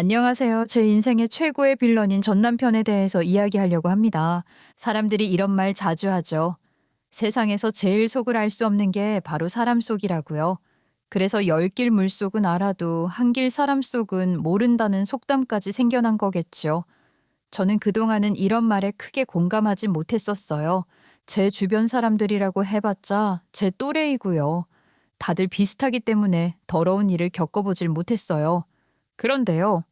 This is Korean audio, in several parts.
안녕하세요. 제 인생의 최고의 빌런인 전 남편에 대해서 이야기하려고 합니다. 사람들이 이런 말 자주 하죠. 세상에서 제일 속을 알 수 없는 게 바로 사람 속이라고요. 그래서 열 길 물속은 알아도 한 길 사람 속은 모른다는 속담까지 생겨난 거겠죠. 저는 그동안은 이런 말에 크게 공감하지 못했었어요. 제 주변 사람들이라고 해봤자 제 또래이고요. 다들 비슷하기 때문에 더러운 일을 겪어보질 못했어요. 그런데요.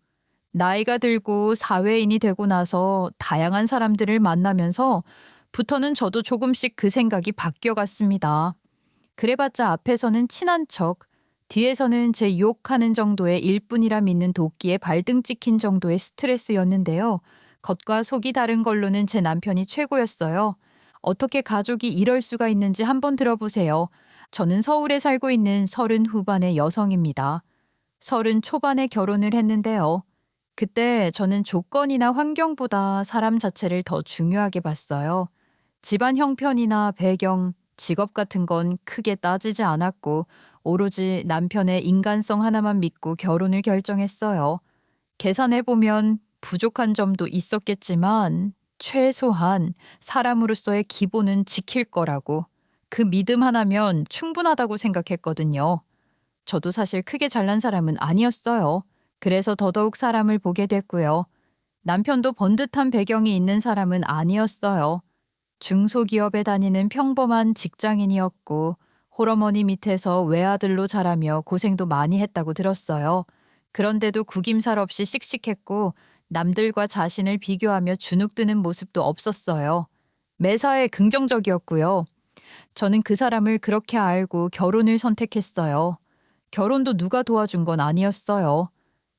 나이가 들고 사회인이 되고 나서 다양한 사람들을 만나면서 부터는 저도 조금씩 그 생각이 바뀌어 갔습니다. 그래봤자 앞에서는 친한 척, 뒤에서는 제 유혹하는 정도의 일뿐이라 믿는 도끼에 발등 찍힌 정도의 스트레스였는데요. 겉과 속이 다른 걸로는 제 남편이 최고였어요. 어떻게 가족이 이럴 수가 있는지 한번 들어보세요. 저는 서울에 살고 있는 30 후반의 여성입니다. 30 초반에 결혼을 했는데요. 그때 저는 조건이나 환경보다 사람 자체를 더 중요하게 봤어요. 집안 형편이나 배경, 직업 같은 건 크게 따지지 않았고 오로지 남편의 인간성 하나만 믿고 결혼을 결정했어요. 계산해보면 부족한 점도 있었겠지만 최소한 사람으로서의 기본은 지킬 거라고 그 믿음 하나면 충분하다고 생각했거든요. 저도 사실 크게 잘난 사람은 아니었어요. 그래서 더더욱 사람을 보게 됐고요. 남편도 번듯한 배경이 있는 사람은 아니었어요. 중소기업에 다니는 평범한 직장인이었고 홀어머니 밑에서 외아들로 자라며 고생도 많이 했다고 들었어요. 그런데도 구김살 없이 씩씩했고 남들과 자신을 비교하며 주눅드는 모습도 없었어요. 매사에 긍정적이었고요. 저는 그 사람을 그렇게 알고 결혼을 선택했어요. 결혼도 누가 도와준 건 아니었어요.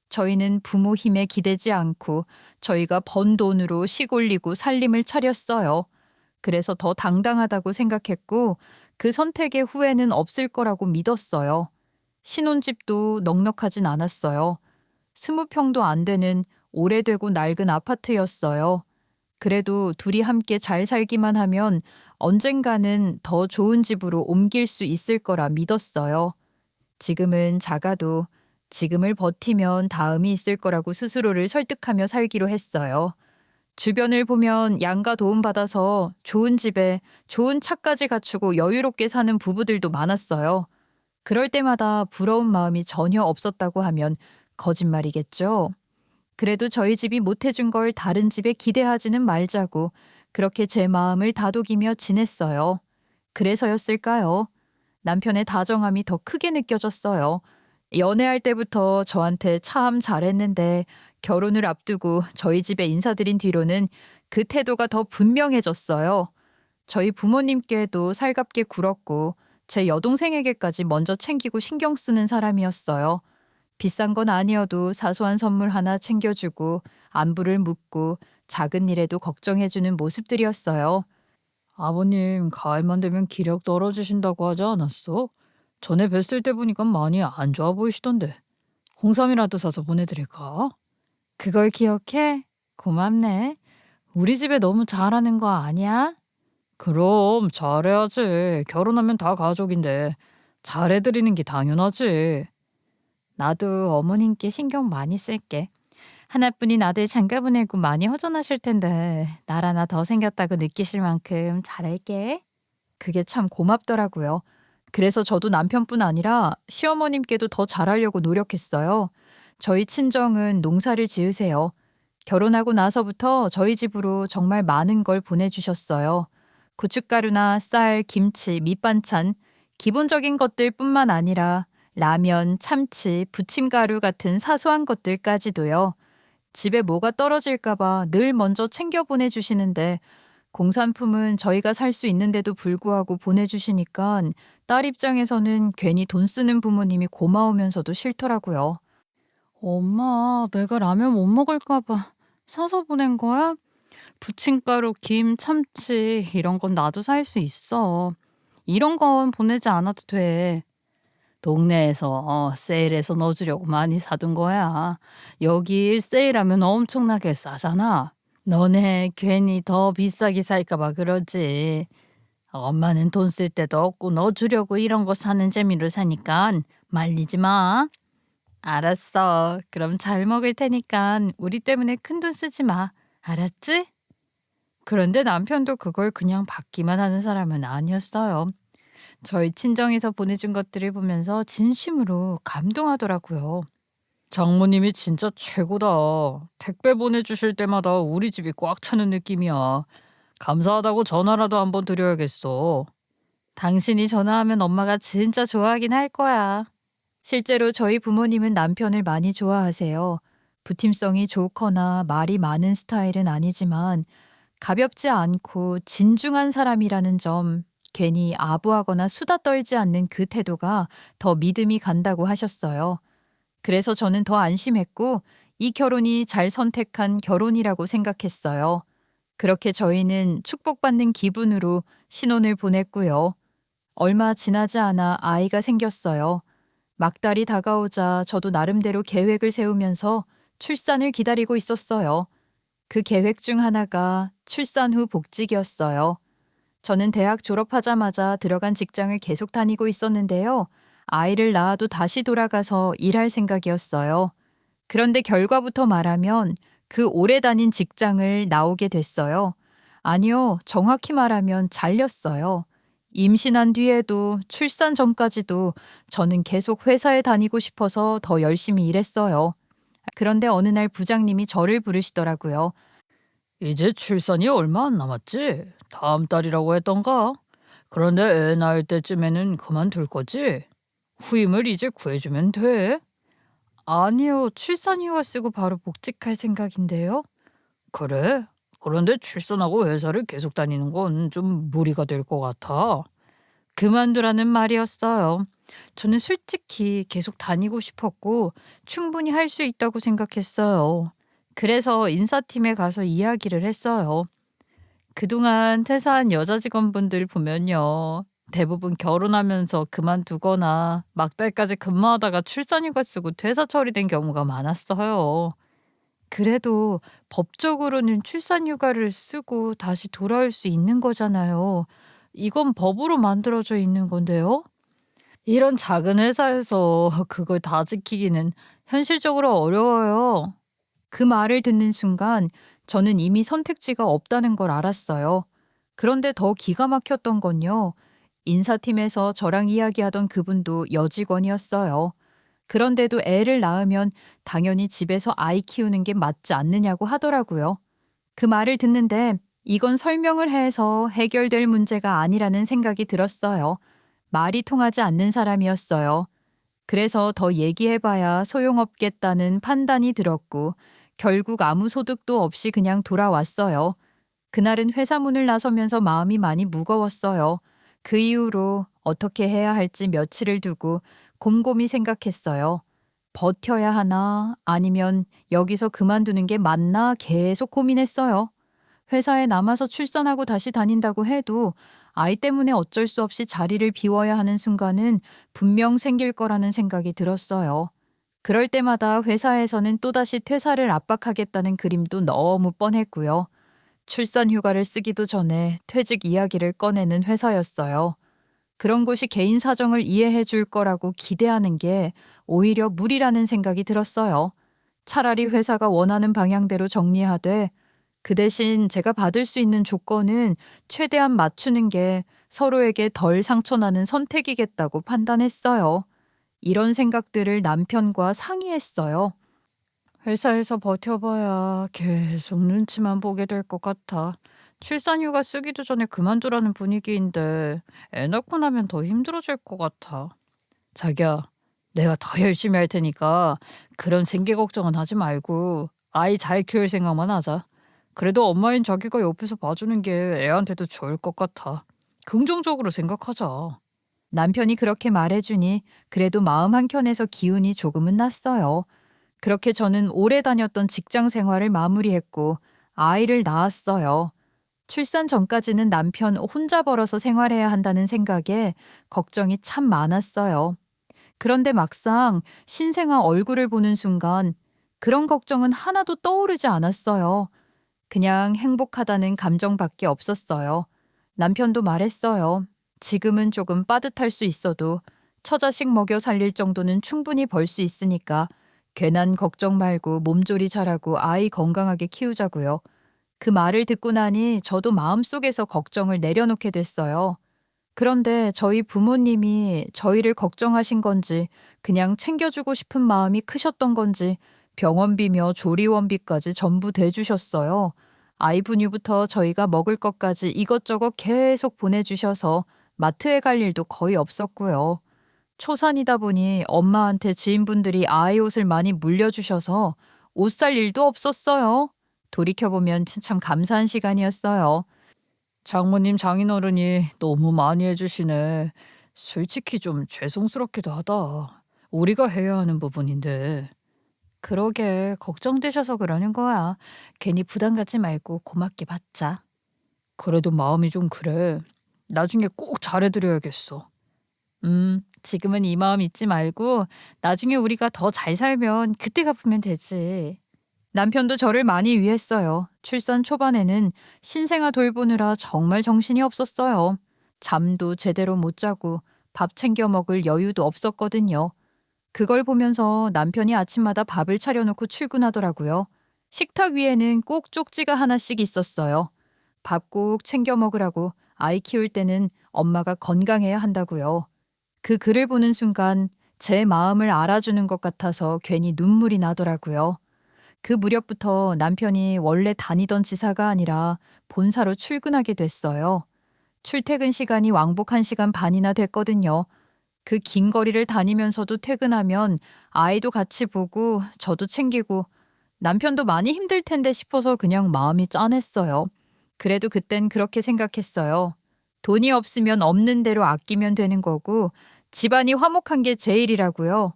저희는 부모 힘에 기대지 않고 저희가 번 돈으로 시골리고 살림을 차렸어요. 그래서 더 당당하다고 생각했고 그 선택의 후회는 없을 거라고 믿었어요. 신혼집도 넉넉하진 않았어요. 20평도 안 되는 오래되고 낡은 아파트였어요. 그래도 둘이 함께 잘 살기만 하면 언젠가는 더 좋은 집으로 옮길 수 있을 거라 믿었어요. 지금은 작아도 지금을 버티면 다음이 있을 거라고 스스로를 설득하며 살기로 했어요. 주변을 보면 양가 도움받아서 좋은 집에 좋은 차까지 갖추고 여유롭게 사는 부부들도 많았어요. 그럴 때마다 부러운 마음이 전혀 없었다고 하면 거짓말이겠죠. 그래도 저희 집이 못해준 걸 다른 집에 기대하지는 말자고 그렇게 제 마음을 다독이며 지냈어요. 그래서였을까요? 남편의 다정함이 더 크게 느껴졌어요. 연애할 때부터 저한테 참 잘했는데 결혼을 앞두고 저희 집에 인사드린 뒤로는 그 태도가 더 분명해졌어요. 저희 부모님께도 살갑게 굴었고 제 여동생에게까지 먼저 챙기고 신경 쓰는 사람이었어요. 비싼 건 아니어도 사소한 선물 하나 챙겨주고 안부를 묻고 작은 일에도 걱정해주는 모습들이었어요. 아버님, 가을만 되면 기력 떨어지신다고 하지 않았어? 전에 뵀을 때 보니까 많이 안 좋아 보이시던데. 홍삼이라도 사서 보내드릴까? 그걸 기억해? 고맙네. 우리 집에 너무 잘하는 거 아니야? 그럼 잘해야지. 결혼하면 다 가족인데 잘해드리는 게 당연하지. 나도 어머님께 신경 많이 쓸게. 하나뿐인 아들 장가 보내고 많이 허전하실 텐데 날 하나 더 생겼다고 느끼실 만큼 잘할게. 그게 참 고맙더라고요. 그래서 저도 남편뿐 아니라 시어머님께도 더 잘하려고 노력했어요. 저희 친정은 농사를 지으세요. 결혼하고 나서부터 저희 집으로 정말 많은 걸 보내주셨어요. 고춧가루나 쌀, 김치, 밑반찬, 기본적인 것들뿐만 아니라 라면, 참치, 부침가루 같은 사소한 것들까지도요. 집에 뭐가 떨어질까봐 늘 먼저 챙겨 보내주시는데 공산품은 저희가 살 수 있는데도 불구하고 보내주시니까 딸 입장에서는 괜히 돈 쓰는 부모님이 고마우면서도 싫더라고요. 엄마, 내가 라면 못 먹을까봐 사서 보낸 거야? 부침가루, 김, 참치 이런 건 나도 살 수 있어. 이런 건 보내지 않아도 돼. 동네에서 세일해서 넣어주려고 많이 사둔 거야. 여기 세일하면 엄청나게 싸잖아. 너네 괜히 더 비싸게 살까 봐 그러지. 엄마는 돈 쓸 데도 없고 넣어주려고 이런 거 사는 재미로 사니까 말리지 마. 알았어. 그럼 잘 먹을 테니까 우리 때문에 큰돈 쓰지 마. 알았지? 그런데 남편도 그걸 그냥 받기만 하는 사람은 아니었어요. 저희 친정에서 보내준 것들을 보면서 진심으로 감동하더라고요. 장모님이 진짜 최고다. 택배 보내주실 때마다 우리 집이 꽉 차는 느낌이야. 감사하다고 전화라도 한번 드려야겠어. 당신이 전화하면 엄마가 진짜 좋아하긴 할 거야. 실제로 저희 부모님은 남편을 많이 좋아하세요. 부팀성이 좋거나 말이 많은 스타일은 아니지만 가볍지 않고 진중한 사람이라는 점, 괜히 아부하거나 수다 떨지 않는 그 태도가 더 믿음이 간다고 하셨어요. 그래서 저는 더 안심했고 이 결혼이 잘 선택한 결혼이라고 생각했어요. 그렇게 저희는 축복받는 기분으로 신혼을 보냈고요. 얼마 지나지 않아 아이가 생겼어요. 막달이 다가오자 저도 나름대로 계획을 세우면서 출산을 기다리고 있었어요. 그 계획 중 하나가 출산 후 복직이었어요. 저는 대학 졸업하자마자 들어간 직장을 계속 다니고 있었는데요. 아이를 낳아도 다시 돌아가서 일할 생각이었어요. 그런데 결과부터 말하면 그 오래 다닌 직장을 나오게 됐어요. 아니요, 정확히 말하면 잘렸어요. 임신한 뒤에도 출산 전까지도 저는 계속 회사에 다니고 싶어서 더 열심히 일했어요. 그런데 어느 날 부장님이 저를 부르시더라고요. 이제 출산이 얼마 안 남았지? 다음 달이라고 했던가? 그런데 애 낳을 때쯤에는 그만둘 거지? 후임을 이제 구해주면 돼. 아니요, 출산휴가 쓰고 바로 복직할 생각인데요. 그래? 그런데 출산하고 회사를 계속 다니는 건 좀 무리가 될 것 같아. 그만두라는 말이었어요. 저는 솔직히 계속 다니고 싶었고 충분히 할 수 있다고 생각했어요. 그래서 인사팀에 가서 이야기를 했어요. 그동안 퇴사한 여자 직원분들 보면요. 대부분 결혼하면서 그만두거나 막달까지 근무하다가 출산휴가 쓰고 퇴사 처리된 경우가 많았어요. 그래도 법적으로는 출산휴가를 쓰고 다시 돌아올 수 있는 거잖아요. 이건 법으로 만들어져 있는 건데요. 이런 작은 회사에서 그걸 다 지키기는 현실적으로 어려워요. 그 말을 듣는 순간 저는 이미 선택지가 없다는 걸 알았어요. 그런데 더 기가 막혔던 건요. 인사팀에서 저랑 이야기하던 그분도 여직원이었어요. 그런데도 애를 낳으면 당연히 집에서 아이 키우는 게 맞지 않느냐고 하더라고요. 그 말을 듣는데 이건 설명을 해서 해결될 문제가 아니라는 생각이 들었어요. 말이 통하지 않는 사람이었어요. 그래서 더 얘기해봐야 소용없겠다는 판단이 들었고 결국 아무 소득도 없이 그냥 돌아왔어요. 그날은 회사 문을 나서면서 마음이 많이 무거웠어요. 그 이후로 어떻게 해야 할지 며칠을 두고 곰곰이 생각했어요. 버텨야 하나 아니면 여기서 그만두는 게 맞나 계속 고민했어요. 회사에 남아서 출산하고 다시 다닌다고 해도 아이 때문에 어쩔 수 없이 자리를 비워야 하는 순간은 분명 생길 거라는 생각이 들었어요. 그럴 때마다 회사에서는 또다시 퇴사를 압박하겠다는 그림도 너무 뻔했고요. 출산 휴가를 쓰기도 전에 퇴직 이야기를 꺼내는 회사였어요. 그런 곳이 개인 사정을 이해해 줄 거라고 기대하는 게 오히려 무리라는 생각이 들었어요. 차라리 회사가 원하는 방향대로 정리하되 그 대신 제가 받을 수 있는 조건은 최대한 맞추는 게 서로에게 덜 상처나는 선택이겠다고 판단했어요. 이런 생각들을 남편과 상의했어요. 회사에서 버텨봐야 계속 눈치만 보게 될 것 같아. 출산휴가 쓰기도 전에 그만두라는 분위기인데 애 낳고 나면 더 힘들어질 것 같아. 자기야, 내가 더 열심히 할 테니까 그런 생계 걱정은 하지 말고 아이 잘 키울 생각만 하자. 그래도 엄마인 자기가 옆에서 봐주는 게 애한테도 좋을 것 같아. 긍정적으로 생각하자. 남편이 그렇게 말해주니 그래도 마음 한켠에서 기운이 조금은 났어요. 그렇게 저는 오래 다녔던 직장 생활을 마무리했고 아이를 낳았어요. 출산 전까지는 남편 혼자 벌어서 생활해야 한다는 생각에 걱정이 참 많았어요. 그런데 막상 신생아 얼굴을 보는 순간 그런 걱정은 하나도 떠오르지 않았어요. 그냥 행복하다는 감정밖에 없었어요. 남편도 말했어요. 지금은 조금 빠듯할 수 있어도 처자식 먹여 살릴 정도는 충분히 벌 수 있으니까 괜한 걱정 말고 몸조리 잘하고 아이 건강하게 키우자고요. 그 말을 듣고 나니 저도 마음속에서 걱정을 내려놓게 됐어요. 그런데 저희 부모님이 저희를 걱정하신 건지 그냥 챙겨주고 싶은 마음이 크셨던 건지 병원비며 조리원비까지 전부 대주셨어요. 아이 분유부터 저희가 먹을 것까지 이것저것 계속 보내주셔서 마트에 갈 일도 거의 없었고요. 초산이다 보니 엄마한테 지인분들이 아이 옷을 많이 물려주셔서 옷 살 일도 없었어요. 돌이켜보면 참 감사한 시간이었어요. 장모님 장인어른이 너무 많이 해주시네. 솔직히 좀 죄송스럽기도 하다. 우리가 해야 하는 부분인데. 그러게 걱정되셔서 그러는 거야. 괜히 부담 갖지 말고 고맙게 받자. 그래도 마음이 좀 그래. 나중에 꼭 잘해드려야겠어. 지금은 이 마음 잊지 말고 나중에 우리가 더 잘 살면 그때 갚으면 되지. 남편도 저를 많이 위했어요. 출산 초반에는 신생아 돌보느라 정말 정신이 없었어요. 잠도 제대로 못 자고 밥 챙겨 먹을 여유도 없었거든요. 그걸 보면서 남편이 아침마다 밥을 차려놓고 출근하더라고요. 식탁 위에는 꼭 쪽지가 하나씩 있었어요. 밥 꼭 챙겨 먹으라고 아이 키울 때는 엄마가 건강해야 한다고요. 그 글을 보는 순간 제 마음을 알아주는 것 같아서 괜히 눈물이 나더라고요. 그 무렵부터 남편이 원래 다니던 지사가 아니라 본사로 출근하게 됐어요. 출퇴근 시간이 왕복 1시간 반이나 됐거든요. 그 긴 거리를 다니면서도 퇴근하면 아이도 같이 보고 저도 챙기고 남편도 많이 힘들 텐데 싶어서 그냥 마음이 짠했어요. 그래도 그땐 그렇게 생각했어요. 돈이 없으면 없는 대로 아끼면 되는 거고 집안이 화목한 게 제일이라고요.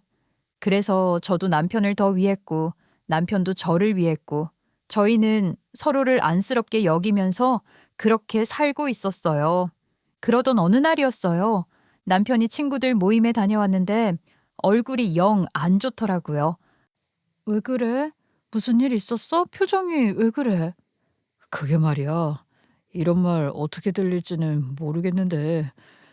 그래서 저도 남편을 더 위했고 남편도 저를 위했고 저희는 서로를 안쓰럽게 여기면서 그렇게 살고 있었어요. 그러던 어느 날이었어요. 남편이 친구들 모임에 다녀왔는데 얼굴이 영 안 좋더라고요. 왜 그래? 무슨 일 있었어? 표정이 왜 그래? 그게 말이야. 이런 말 어떻게 들릴지는 모르겠는데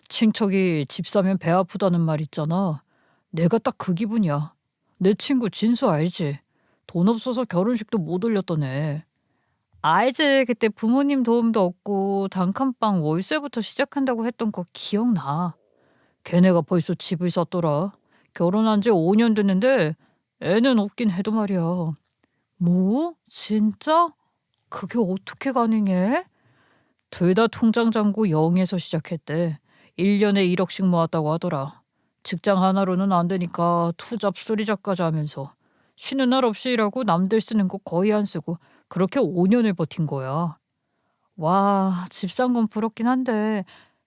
친척이 집 사면 배 아프다는 말 있잖아. 내가 딱 그 기분이야. 내 친구 진수 알지? 돈 없어서 결혼식도 못 올렸던 애. 알지. 그때 부모님 도움도 없고 단칸방 월세부터 시작한다고 했던 거 기억나. 걔네가 벌써 집을 샀더라. 결혼한 지 5년 됐는데 애는 없긴 해도 말이야. 뭐? 진짜? 그게 어떻게 가능해? 둘 다 통장 잔고 0에서 시작했대. 1년에 1억씩 모았다고 하더라. 직장 하나로는 안 되니까 투잡 소리잡까지 하면서 쉬는 날 없이 일하고 남들 쓰는 거 거의 안 쓰고 그렇게 5년을 버틴 거야. 와, 집 산 건 부럽긴 한데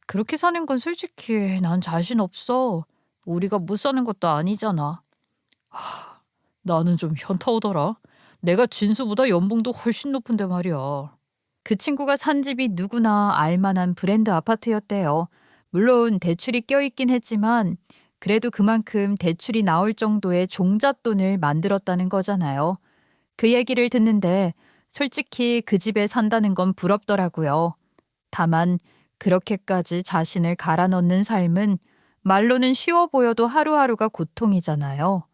그렇게 사는 건 솔직히 난 자신 없어. 우리가 못 사는 것도 아니잖아. 나는 좀 현타 오더라. 내가 진수보다 연봉도 훨씬 높은데 말이야. 그 친구가 산 집이 누구나 알만한 브랜드 아파트였대요. 물론 대출이 껴있긴 했지만 그래도 그만큼 대출이 나올 정도의 종잣돈을 만들었다는 거잖아요. 그 얘기를 듣는데 솔직히 그 집에 산다는 건 부럽더라고요. 다만 그렇게까지 자신을 갈아 넣는 삶은 말로는 쉬워 보여도 하루하루가 고통이잖아요.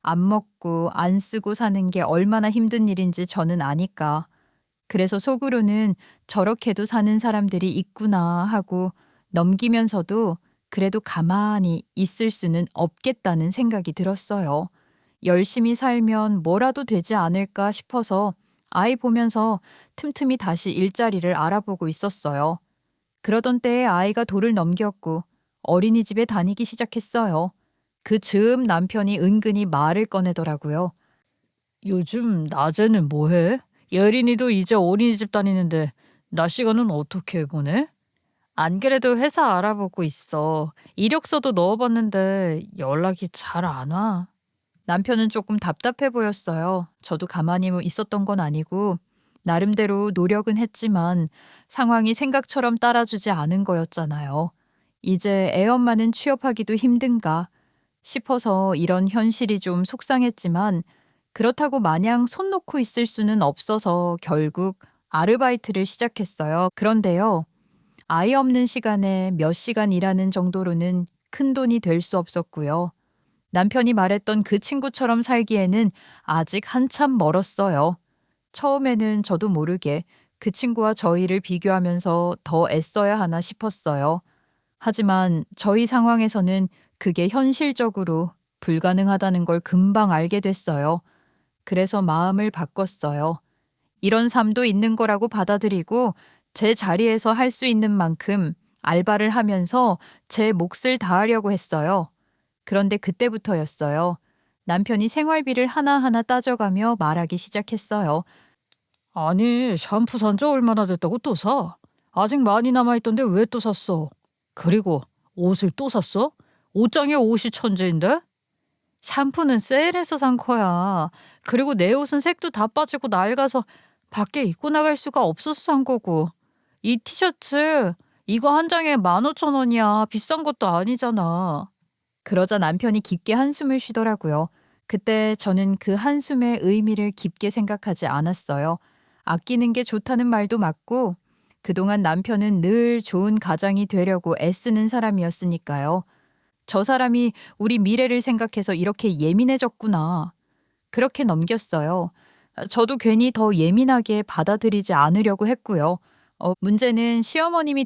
안 먹고 안 쓰고 사는 게 얼마나 힘든 일인지 저는 아니까. 그래서 속으로는 저렇게도 사는 사람들이 있구나 하고 넘기면서도 그래도 가만히 있을 수는 없겠다는 생각이 들었어요. 열심히 살면 뭐라도 되지 않을까 싶어서 아이 보면서 틈틈이 다시 일자리를 알아보고 있었어요. 그러던 때에 아이가 돌을 넘겼고 어린이집에 다니기 시작했어요. 그 즈음 남편이 은근히 말을 꺼내더라고요. 요즘 낮에는 뭐해? 예린이도 이제 어린이집 다니는데 낮 시간은 어떻게 보내? 안 그래도 회사 알아보고 있어. 이력서도 넣어봤는데 연락이 잘 안 와. 남편은 조금 답답해 보였어요. 저도 가만히 있었던 건 아니고 나름대로 노력은 했지만 상황이 생각처럼 따라주지 않은 거였잖아요. 이제 애엄마는 취업하기도 힘든가 싶어서 이런 현실이 좀 속상했지만 그렇다고 마냥 손 놓고 있을 수는 없어서 결국 아르바이트를 시작했어요. 그런데요. 아이 없는 시간에 몇 시간 일하는 정도로는 큰돈이 될 수 없었고요. 남편이 말했던 그 친구처럼 살기에는 아직 한참 멀었어요. 처음에는 저도 모르게 그 친구와 저희를 비교하면서 더 애써야 하나 싶었어요. 하지만 저희 상황에서는 그게 현실적으로 불가능하다는 걸 금방 알게 됐어요. 그래서 마음을 바꿨어요. 이런 삶도 있는 거라고 받아들이고 제 자리에서 할 수 있는 만큼 알바를 하면서 제 몫을 다하려고 했어요. 그런데 그때부터였어요. 남편이 생활비를 하나하나 따져가며 말하기 시작했어요. 아니, 샴푸 산지 얼마나 됐다고 또 사? 아직 많이 남아있던데 왜 또 샀어? 그리고 옷을 또 샀어? 옷장에 옷이 천재인데? 샴푸는 세일해서 산 거야. 그리고 내 옷은 색도 다 빠지고 낡아서 밖에 입고 나갈 수가 없어서 산 거고. 이 티셔츠, 이거 한 장에 15,000원이야. 비싼 것도 아니잖아. 그러자 남편이 깊게 한숨을 쉬더라고요. 그때 저는 그 한숨의 의미를 깊게 생각하지 않았어요. 아끼는 게 좋다는 말도 맞고, 그동안 남편은 늘 좋은 가장이 되려고 애쓰는 사람이었으니까요. 저 사람이 우리 미래를 생각해서 이렇게 예민해졌구나. 그렇게 넘겼어요. 저도 괜히 더 예민하게 받아들이지 않으려고 했고요. 문제는 시어머님이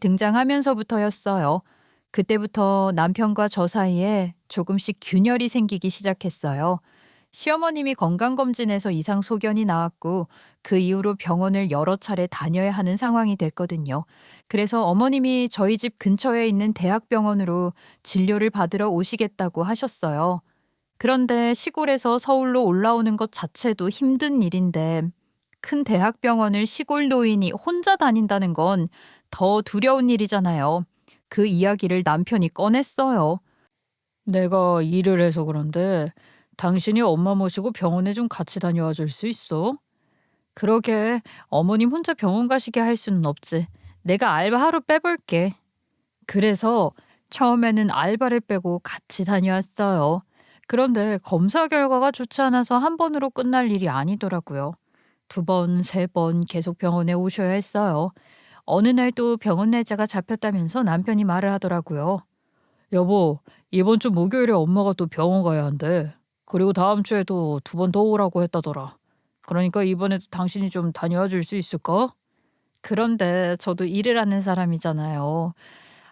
등장하면서부터였어요. 그때부터 남편과 저 사이에 조금씩 균열이 생기기 시작했어요. 시어머님이 건강검진에서 이상 소견이 나왔고 그 이후로 병원을 여러 차례 다녀야 하는 상황이 됐거든요. 그래서 어머님이 저희 집 근처에 있는 대학병원으로 진료를 받으러 오시겠다고 하셨어요. 그런데 시골에서 서울로 올라오는 것 자체도 힘든 일인데 큰 대학병원을 시골 노인이 혼자 다닌다는 건 더 두려운 일이잖아요. 그 이야기를 남편이 꺼냈어요. 내가 일을 해서 그런데 당신이 엄마 모시고 병원에 좀 같이 다녀와 줄 수 있어? 그러게 어머님 혼자 병원 가시게 할 수는 없지. 내가 알바 하루 빼볼게. 그래서 처음에는 알바를 빼고 같이 다녀왔어요. 그런데 검사 결과가 좋지 않아서 한 번으로 끝날 일이 아니더라고요. 두 번, 세 번 계속 병원에 오셔야 했어요. 어느 날 또 병원 날짜가 잡혔다면서 남편이 말을 하더라고요. 여보, 이번 주 목요일에 엄마가 또 병원 가야 한대. 그리고 다음 주에도 두 번 더 오라고 했다더라. 그러니까 이번에도 당신이 좀 다녀와 줄 수 있을까? 그런데 저도 일을 하는 사람이잖아요.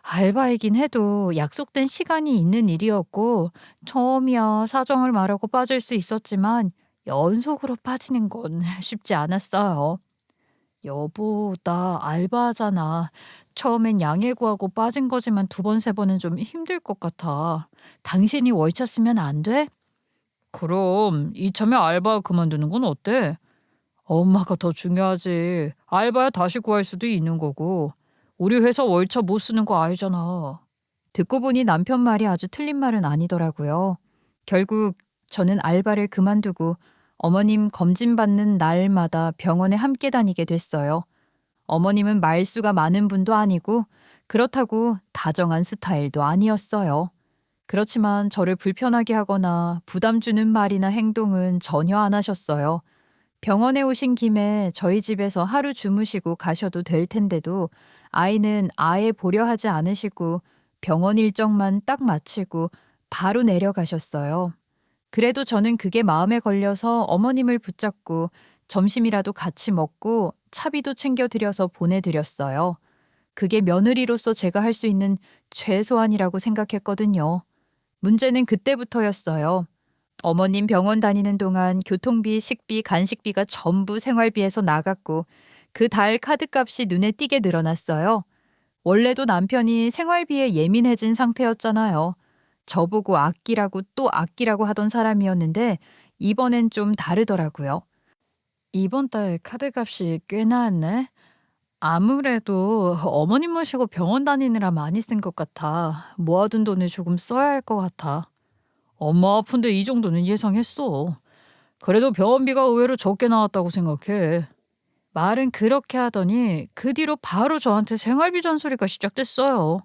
알바이긴 해도 약속된 시간이 있는 일이었고 처음이야 사정을 말하고 빠질 수 있었지만 연속으로 빠지는 건 쉽지 않았어요. 여보, 나 알바하잖아. 처음엔 양해 구하고 빠진 거지만 두 번, 세 번은 좀 힘들 것 같아. 당신이 월차 쓰면 안 돼? 그럼 이참에 알바 그만두는 건 어때? 엄마가 더 중요하지. 알바야 다시 구할 수도 있는 거고. 우리 회사 월차 못 쓰는 거 알잖아. 듣고 보니 남편 말이 아주 틀린 말은 아니더라고요. 결국 저는 알바를 그만두고 어머님 검진 받는 날마다 병원에 함께 다니게 됐어요. 어머님은 말수가 많은 분도 아니고 그렇다고 다정한 스타일도 아니었어요. 그렇지만 저를 불편하게 하거나 부담 주는 말이나 행동은 전혀 안 하셨어요. 병원에 오신 김에 저희 집에서 하루 주무시고 가셔도 될 텐데도 아이는 아예 보려 하지 않으시고 병원 일정만 딱 마치고 바로 내려가셨어요. 그래도 저는 그게 마음에 걸려서 어머님을 붙잡고 점심이라도 같이 먹고 차비도 챙겨드려서 보내드렸어요. 그게 며느리로서 제가 할 수 있는 최소한이라고 생각했거든요. 문제는 그때부터였어요. 어머님 병원 다니는 동안 교통비, 식비, 간식비가 전부 생활비에서 나갔고 그 달 카드값이 눈에 띄게 늘어났어요. 원래도 남편이 생활비에 예민해진 상태였잖아요. 저보고 아끼라고 또 아끼라고 하던 사람이었는데 이번엔 좀 다르더라고요. 이번 달 카드값이 꽤 나왔네. 아무래도 어머님 모시고 병원 다니느라 많이 쓴 것 같아. 모아둔 돈을 조금 써야 할 것 같아. 엄마 아픈데 이 정도는 예상했어. 그래도 병원비가 의외로 적게 나왔다고 생각해. 말은 그렇게 하더니 그 뒤로 바로 저한테 생활비 잔소리가 시작됐어요.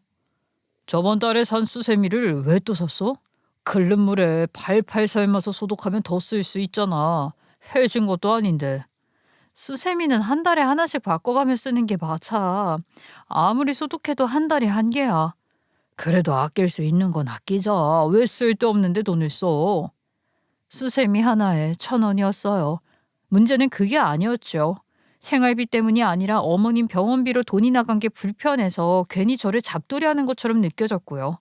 저번 달에 산 수세미를 왜 또 샀어? 끓는 물에 팔팔 삶아서 소독하면 더 쓸 수 있잖아. 해진 것도 아닌데. 수세미는 한 달에 하나씩 바꿔가며 쓰는 게 맞아. 아무리 소독해도 한 달이 한계야. 그래도 아낄 수 있는 건 아끼자. 왜 쓸데없는데 돈을 써? 수세미 하나에 1,000원이었어요. 문제는 그게 아니었죠. 생활비 때문이 아니라 어머님 병원비로 돈이 나간 게 불편해서 괜히 저를 잡돌이하는 것처럼 느껴졌고요.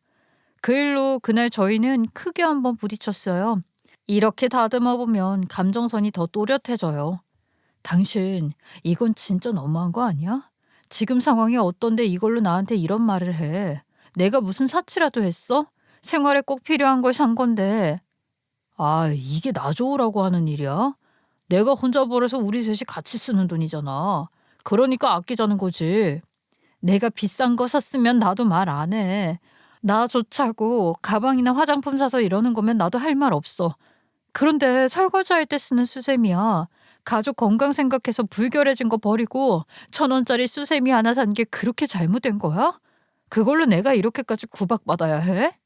그 일로 그날 저희는 크게 한번 부딪혔어요. 이렇게 다듬어 보면 감정선이 더 또렷해져요. 당신, 이건 진짜 너무한 거 아니야? 지금 상황이 어떤데 이걸로 나한테 이런 말을 해. 내가 무슨 사치라도 했어? 생활에 꼭 필요한 걸 산 건데. 아, 이게 나 좋으라고 하는 일이야? 내가 혼자 벌어서 우리 셋이 같이 쓰는 돈이잖아. 그러니까 아끼자는 거지. 내가 비싼 거 샀으면 나도 말 안 해. 나 좋자고 가방이나 화장품 사서 이러는 거면 나도 할 말 없어. 그런데 설거지할 때 쓰는 수세미야. 가족 건강 생각해서 불결해진 거 버리고 1,000원짜리 수세미 하나 산 게 그렇게 잘못된 거야? 그걸로 내가 이렇게까지 구박받아야 해?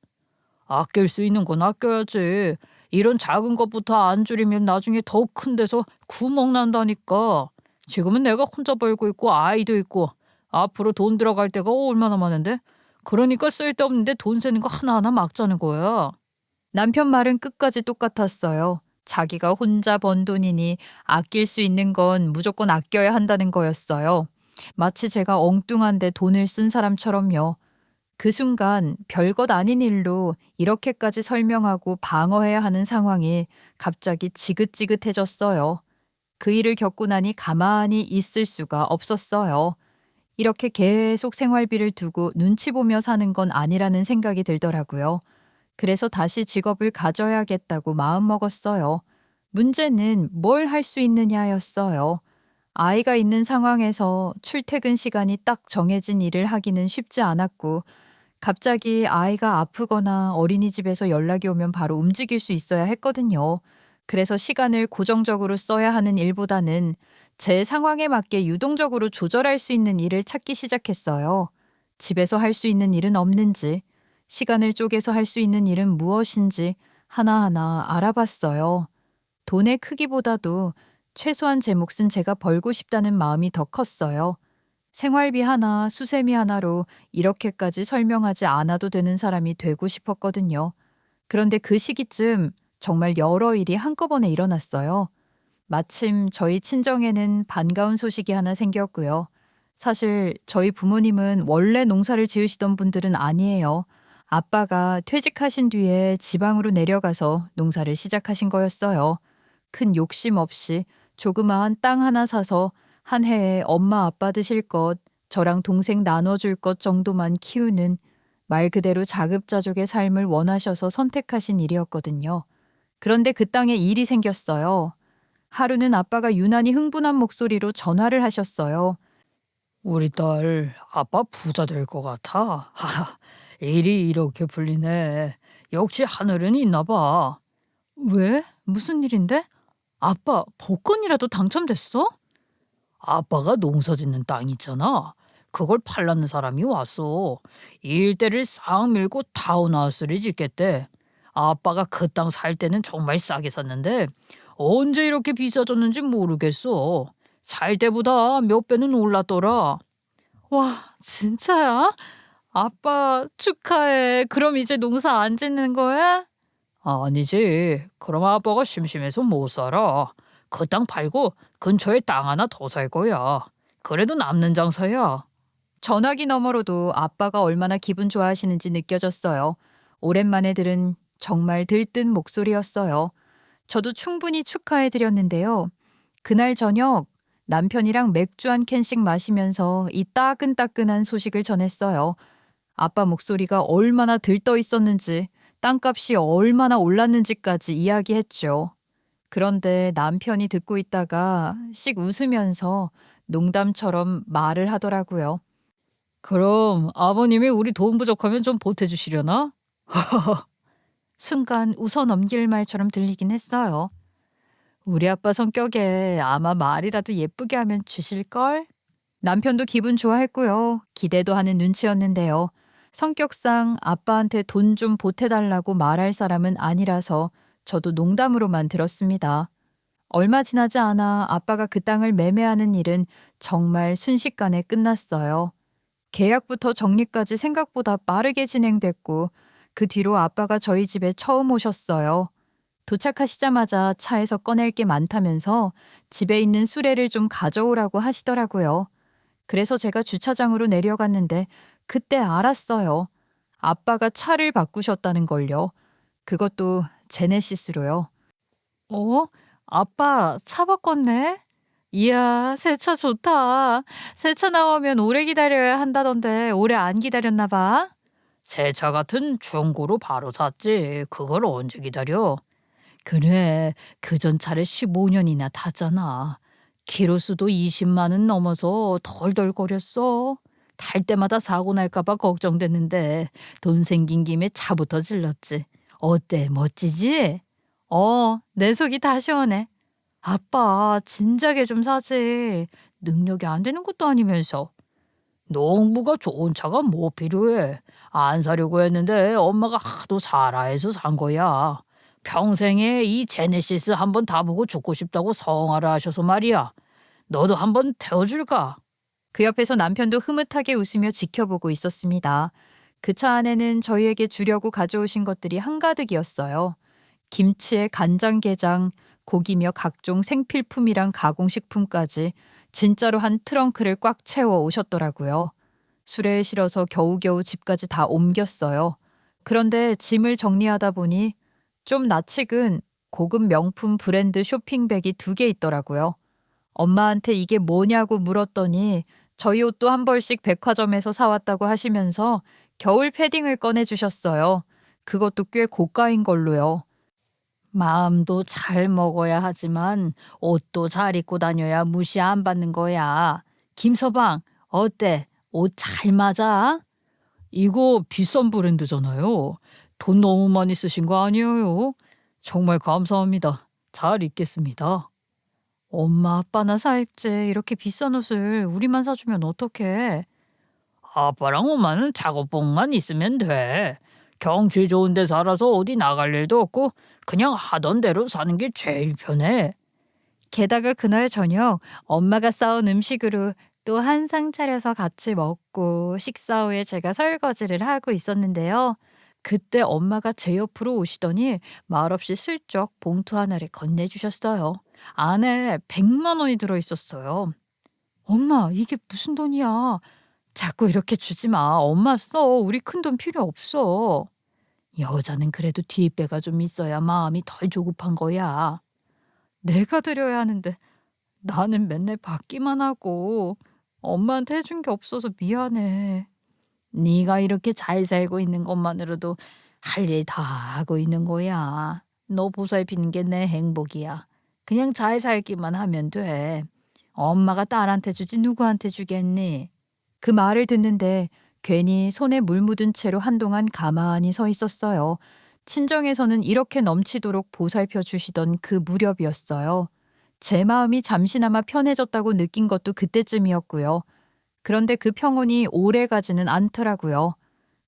아낄 수 있는 건 아껴야지. 이런 작은 것부터 안 줄이면 나중에 더 큰 데서 구멍 난다니까. 지금은 내가 혼자 벌고 있고 아이도 있고 앞으로 돈 들어갈 데가 얼마나 많은데? 그러니까 쓸데없는데 돈 세는 거 하나하나 막자는 거야. 남편 말은 끝까지 똑같았어요. 자기가 혼자 번 돈이니 아낄 수 있는 건 무조건 아껴야 한다는 거였어요. 마치 제가 엉뚱한데 돈을 쓴 사람처럼요. 그 순간 별것 아닌 일로 이렇게까지 설명하고 방어해야 하는 상황이 갑자기 지긋지긋해졌어요. 그 일을 겪고 나니 가만히 있을 수가 없었어요. 이렇게 계속 생활비를 두고 눈치 보며 사는 건 아니라는 생각이 들더라고요. 그래서 다시 직업을 가져야겠다고 마음먹었어요. 문제는 뭘 할 수 있느냐였어요. 아이가 있는 상황에서 출퇴근 시간이 딱 정해진 일을 하기는 쉽지 않았고, 갑자기 아이가 아프거나 어린이집에서 연락이 오면 바로 움직일 수 있어야 했거든요. 그래서 시간을 고정적으로 써야 하는 일보다는 제 상황에 맞게 유동적으로 조절할 수 있는 일을 찾기 시작했어요. 집에서 할 수 있는 일은 없는지, 시간을 쪼개서 할 수 있는 일은 무엇인지 하나하나 알아봤어요. 돈의 크기보다도 최소한 제 몫은 제가 벌고 싶다는 마음이 더 컸어요. 생활비 하나, 수세미 하나로 이렇게까지 설명하지 않아도 되는 사람이 되고 싶었거든요. 그런데 그 시기쯤 정말 여러 일이 한꺼번에 일어났어요. 마침 저희 친정에는 반가운 소식이 하나 생겼고요. 사실 저희 부모님은 원래 농사를 지으시던 분들은 아니에요. 아빠가 퇴직하신 뒤에 지방으로 내려가서 농사를 시작하신 거였어요. 큰 욕심 없이 조그마한 땅 하나 사서 한 해에 엄마 아빠 드실 것, 저랑 동생 나눠줄 것 정도만 키우는 말 그대로 자급자족의 삶을 원하셔서 선택하신 일이었거든요. 그런데 그 땅에 일이 생겼어요. 하루는 아빠가 유난히 흥분한 목소리로 전화를 하셨어요. 우리 딸 아빠 부자 될 것 같아. 하하, 일이 이렇게 풀리네. 역시 하늘은 있나 봐. 왜? 무슨 일인데? 아빠 복권이라도 당첨됐어? 아빠가 농사 짓는 땅 있잖아. 그걸 팔라는 사람이 왔어. 일대를 싹 밀고 타운하우스를 짓겠대. 아빠가 그 땅 살 때는 정말 싸게 샀는데 언제 이렇게 비싸졌는지 모르겠어. 살 때보다 몇 배는 올랐더라. 와, 진짜야? 아빠 축하해. 그럼 이제 농사 안 짓는 거야? 아니지. 그럼 아빠가 심심해서 못 살아. 그 땅 팔고 근처에 땅 하나 더 살 거야. 그래도 남는 장사야. 전화기 너머로도 아빠가 얼마나 기분 좋아하시는지 느껴졌어요. 오랜만에 들은 정말 들뜬 목소리였어요. 저도 충분히 축하해 드렸는데요. 그날 저녁 남편이랑 맥주 한 캔씩 마시면서 이 따끈따끈한 소식을 전했어요. 아빠 목소리가 얼마나 들떠 있었는지, 땅값이 얼마나 올랐는지까지 이야기했죠. 그런데 남편이 듣고 있다가 씩 웃으면서 농담처럼 말을 하더라고요. 그럼 아버님이 우리 돈 부족하면 좀 보태주시려나? 순간 웃어 넘길 말처럼 들리긴 했어요. 우리 아빠 성격에 아마 말이라도 예쁘게 하면 주실걸? 남편도 기분 좋아했고요. 기대도 하는 눈치였는데요. 성격상 아빠한테 돈 좀 보태달라고 말할 사람은 아니라서 저도 농담으로만 들었습니다. 얼마 지나지 않아 아빠가 그 땅을 매매하는 일은 정말 순식간에 끝났어요. 계약부터 정리까지 생각보다 빠르게 진행됐고 그 뒤로 아빠가 저희 집에 처음 오셨어요. 도착하시자마자 차에서 꺼낼 게 많다면서 집에 있는 수레를 좀 가져오라고 하시더라고요. 그래서 제가 주차장으로 내려갔는데 그때 알았어요. 아빠가 차를 바꾸셨다는 걸요. 그것도 제네시스로요. 어? 아빠 차 바꿨네? 이야, 새 차 좋다. 새 차 나오면 오래 기다려야 한다던데 오래 안 기다렸나 봐. 새 차 같은 중고로 바로 샀지. 그걸 언제 기다려? 그래, 그전 차를 15년이나 탔잖아. 키로수도 20만은 넘어서 덜덜거렸어. 탈 때마다 사고 날까 봐 걱정됐는데 돈 생긴 김에 차부터 질렀지. 어때, 멋지지? 내 속이 다 시원해. 아빠, 진작에 좀 사지. 능력이 안 되는 것도 아니면서. 농부가 좋은 차가 뭐 필요해. 안 사려고 했는데 엄마가 하도 사라 해서 산 거야. 평생에 이 제네시스 한번 타보고 죽고 싶다고 성하라 하셔서 말이야. 너도 한번 태워줄까? 그 옆에서 남편도 흐뭇하게 웃으며 지켜보고 있었습니다. 그 차 안에는 저희에게 주려고 가져오신 것들이 한가득이었어요. 김치에 간장게장, 고기며 각종 생필품이랑 가공식품까지 진짜로 한 트렁크를 꽉 채워 오셨더라고요. 수레에 실어서 겨우겨우 집까지 다 옮겼어요. 그런데 짐을 정리하다 보니 좀 낯익은 고급 명품 브랜드 쇼핑백이 2개 있더라고요. 엄마한테 이게 뭐냐고 물었더니 저희 옷도 한 벌씩 백화점에서 사왔다고 하시면서 겨울 패딩을 꺼내주셨어요. 그것도 꽤 고가인 걸로요. 마음도 잘 먹어야 하지만 옷도 잘 입고 다녀야 무시 안 받는 거야. 김서방, 어때? 옷 잘 맞아? 이거 비싼 브랜드잖아요. 돈 너무 많이 쓰신 거 아니에요? 정말 감사합니다. 잘 입겠습니다. 엄마, 아빠나 사입지 이렇게 비싼 옷을 우리만 사주면 어떡해? 아빠랑 엄마는 작업복만 있으면 돼. 경치 좋은 데 살아서 어디 나갈 일도 없고 그냥 하던 대로 사는 게 제일 편해. 게다가 그날 저녁 엄마가 싸운 음식으로 또 한 상 차려서 같이 먹고 식사 후에 제가 설거지를 하고 있었는데요. 그때 엄마가 제 옆으로 오시더니 말없이 슬쩍 봉투 하나를 건네주셨어요. 안에 100만 원이 들어있었어요. 엄마, 이게 무슨 돈이야? 자꾸 이렇게 주지 마. 엄마 써. 우리 큰돈 필요 없어. 여자는 그래도 뒷배가 좀 있어야 마음이 덜 조급한 거야. 내가 드려야 하는데 나는 맨날 받기만 하고 엄마한테 해준 게 없어서 미안해. 네가 이렇게 잘 살고 있는 것만으로도 할 일 다 하고 있는 거야. 너 보살피는 게 내 행복이야. 그냥 잘 살기만 하면 돼. 엄마가 딸한테 주지 누구한테 주겠니? 그 말을 듣는데 괜히 손에 물 묻은 채로 한동안 가만히 서 있었어요. 친정에서는 이렇게 넘치도록 보살펴 주시던 그 무렵이었어요. 제 마음이 잠시나마 편해졌다고 느낀 것도 그때쯤이었고요. 그런데 그 평온이 오래 가지는 않더라고요.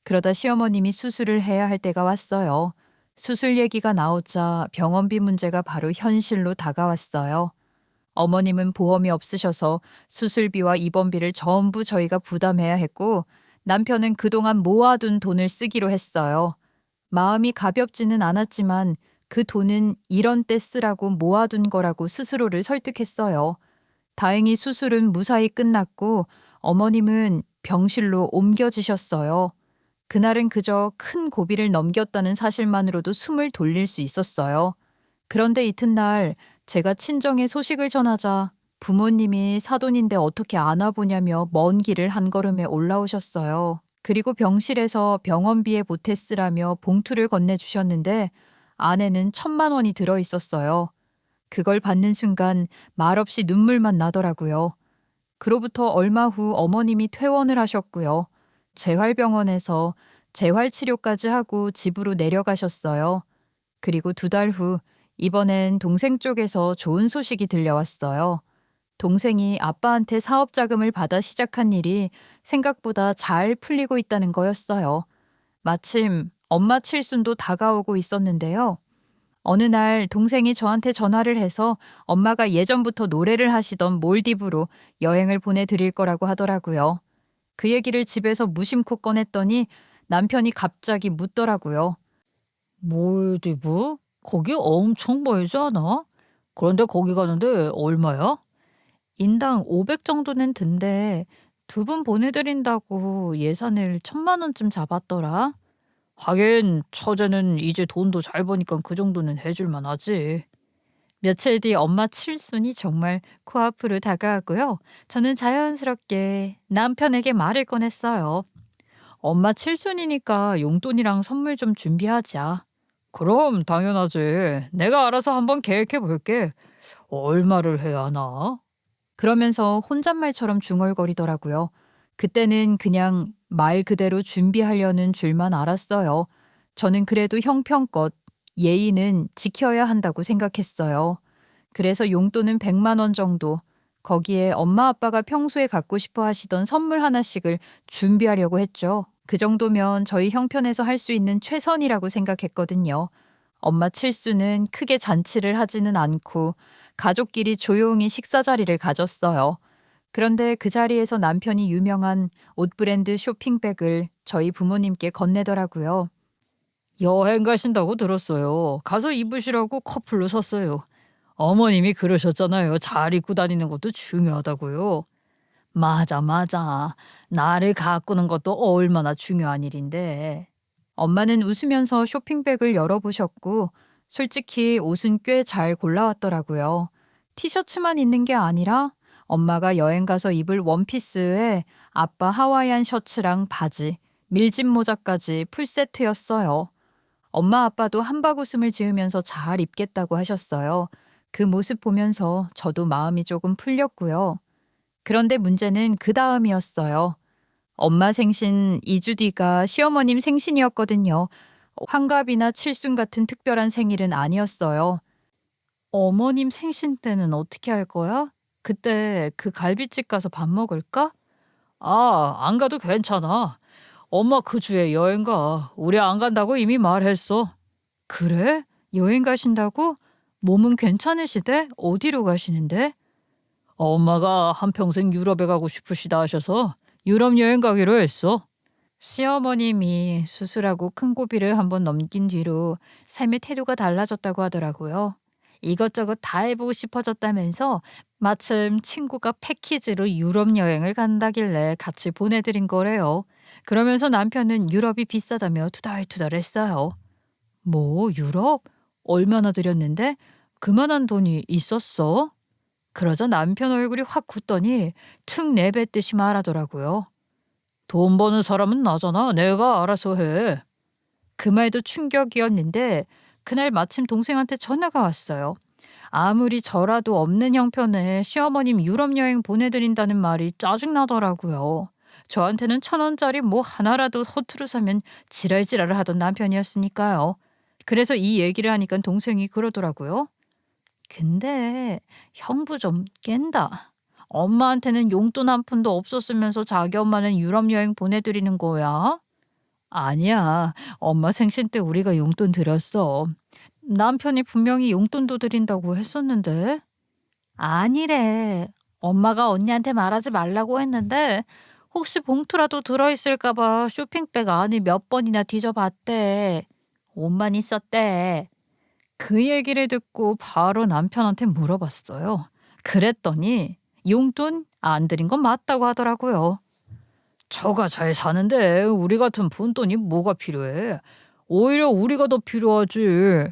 그러다 시어머님이 수술을 해야 할 때가 왔어요. 수술 얘기가 나오자 병원비 문제가 바로 현실로 다가왔어요. 어머님은 보험이 없으셔서 수술비와 입원비를 전부 저희가 부담해야 했고 남편은 그동안 모아둔 돈을 쓰기로 했어요. 마음이 가볍지는 않았지만 그 돈은 이런 때 쓰라고 모아둔 거라고 스스로를 설득했어요. 다행히 수술은 무사히 끝났고 어머님은 병실로 옮겨지셨어요. 그날은 그저 큰 고비를 넘겼다는 사실만으로도 숨을 돌릴 수 있었어요. 그런데 이튿날 제가 친정에 소식을 전하자 부모님이 사돈인데 어떻게 안아보냐며 먼 길을 한 걸음에 올라오셨어요. 그리고 병실에서 병원비에 보태 쓰라며 봉투를 건네주셨는데 안에는 1,000만 원이 들어있었어요. 그걸 받는 순간 말없이 눈물만 나더라고요. 그로부터 얼마 후 어머님이 퇴원을 하셨고요. 재활병원에서 재활치료까지 하고 집으로 내려가셨어요. 그리고 2달 후 이번엔 동생 쪽에서 좋은 소식이 들려왔어요. 동생이 아빠한테 사업 자금을 받아 시작한 일이 생각보다 잘 풀리고 있다는 거였어요. 마침 엄마 칠순도 다가오고 있었는데요. 어느 날 동생이 저한테 전화를 해서 엄마가 예전부터 노래를 하시던 몰디브로 여행을 보내드릴 거라고 하더라고요. 그 얘기를 집에서 무심코 꺼냈더니 남편이 갑자기 묻더라고요. 몰디브? 거기 엄청 멀지 않아? 그런데 거기 가는데 얼마야? 인당 500 정도는 든대. 두 분 보내드린다고 예산을 1,000만 원쯤 잡았더라. 하긴 처제는 이제 돈도 잘 버니까 그 정도는 해줄만 하지. 며칠 뒤 엄마 칠순이 정말 코앞으로 다가왔고요. 저는 자연스럽게 남편에게 말을 꺼냈어요. 엄마 칠순이니까 용돈이랑 선물 좀 준비하자. 그럼 당연하지. 내가 알아서 한번 계획해 볼게. 얼마를 해야 하나? 그러면서 혼잣말처럼 중얼거리더라고요. 그때는 그냥 말 그대로 준비하려는 줄만 알았어요. 저는 그래도 형편껏 예의는 지켜야 한다고 생각했어요. 그래서 용돈은 100만 원 정도, 거기에 엄마 아빠가 평소에 갖고 싶어 하시던 선물 하나씩을 준비하려고 했죠. 그 정도면 저희 형편에서 할 수 있는 최선이라고 생각했거든요. 엄마 칠수는 크게 잔치를 하지는 않고 가족끼리 조용히 식사 자리를 가졌어요. 그런데 그 자리에서 남편이 유명한 옷 브랜드 쇼핑백을 저희 부모님께 건네더라고요. 여행 가신다고 들었어요. 가서 입으시라고 커플로 샀어요. 어머님이 그러셨잖아요. 잘 입고 다니는 것도 중요하다고요. 맞아, 맞아. 나를 가꾸는 것도 얼마나 중요한 일인데. 엄마는 웃으면서 쇼핑백을 열어보셨고, 솔직히 옷은 꽤 잘 골라왔더라고요. 티셔츠만 있는 게 아니라 엄마가 여행 가서 입을 원피스에 아빠 하와이안 셔츠랑 바지, 밀짚 모자까지 풀세트였어요. 엄마 아빠도 한바구음을 지으면서 잘 입겠다고 하셨어요. 그 모습 보면서 저도 마음이 조금 풀렸고요. 그런데 문제는 그 다음이었어요. 엄마 생신 2주 뒤가 시어머님 생신이었거든요. 환갑이나 칠순 같은 특별한 생일은 아니었어요. 어머님 생신 때는 어떻게 할 거야? 그때 그 갈비집 가서 밥 먹을까? 아, 안 가도 괜찮아. 엄마 그 주에 여행 가. 우리 안 간다고 이미 말했어. 그래? 여행 가신다고? 몸은 괜찮으시대? 어디로 가시는데? 엄마가 한평생 유럽에 가고 싶으시다 하셔서 유럽 여행 가기로 했어. 시어머님이 수술하고 큰 고비를 한번 넘긴 뒤로 삶의 태도가 달라졌다고 하더라고요. 이것저것 다 해보고 싶어졌다면서 마침 친구가 패키지로 유럽 여행을 간다길래 같이 보내드린 거래요. 그러면서 남편은 유럽이 비싸다며 투덜투덜했어요. 뭐 유럽? 얼마나 들였는데? 그만한 돈이 있었어? 그러자 남편 얼굴이 확 굳더니 툭 내뱉듯이 말하더라고요. 돈 버는 사람은 나잖아. 내가 알아서 해. 그 말도 충격이었는데 그날 마침 동생한테 전화가 왔어요. 아무리 저라도 없는 형편에 시어머님 유럽 여행 보내드린다는 말이 짜증나더라고요. 저한테는 1,000원짜리 뭐 하나라도 허투루 사면 지랄지랄을 하던 남편이었으니까요. 그래서 이 얘기를 하니까 동생이 그러더라고요. 근데 형부 좀 깬다. 엄마한테는 용돈 한 푼도 없었으면서 자기 엄마는 유럽 여행 보내드리는 거야? 아니야. 엄마 생신 때 우리가 용돈 드렸어. 남편이 분명히 용돈도 드린다고 했었는데. 아니래. 엄마가 언니한테 말하지 말라고 했는데 혹시 봉투라도 들어있을까 봐 쇼핑백 안을 몇 번이나 뒤져봤대. 옷만 있었대. 그 얘기를 듣고 바로 남편한테 물어봤어요. 그랬더니 용돈 안 드린 건 맞다고 하더라고요. 저가 잘 사는데 우리 같은 푼돈이 뭐가 필요해? 오히려 우리가 더 필요하지.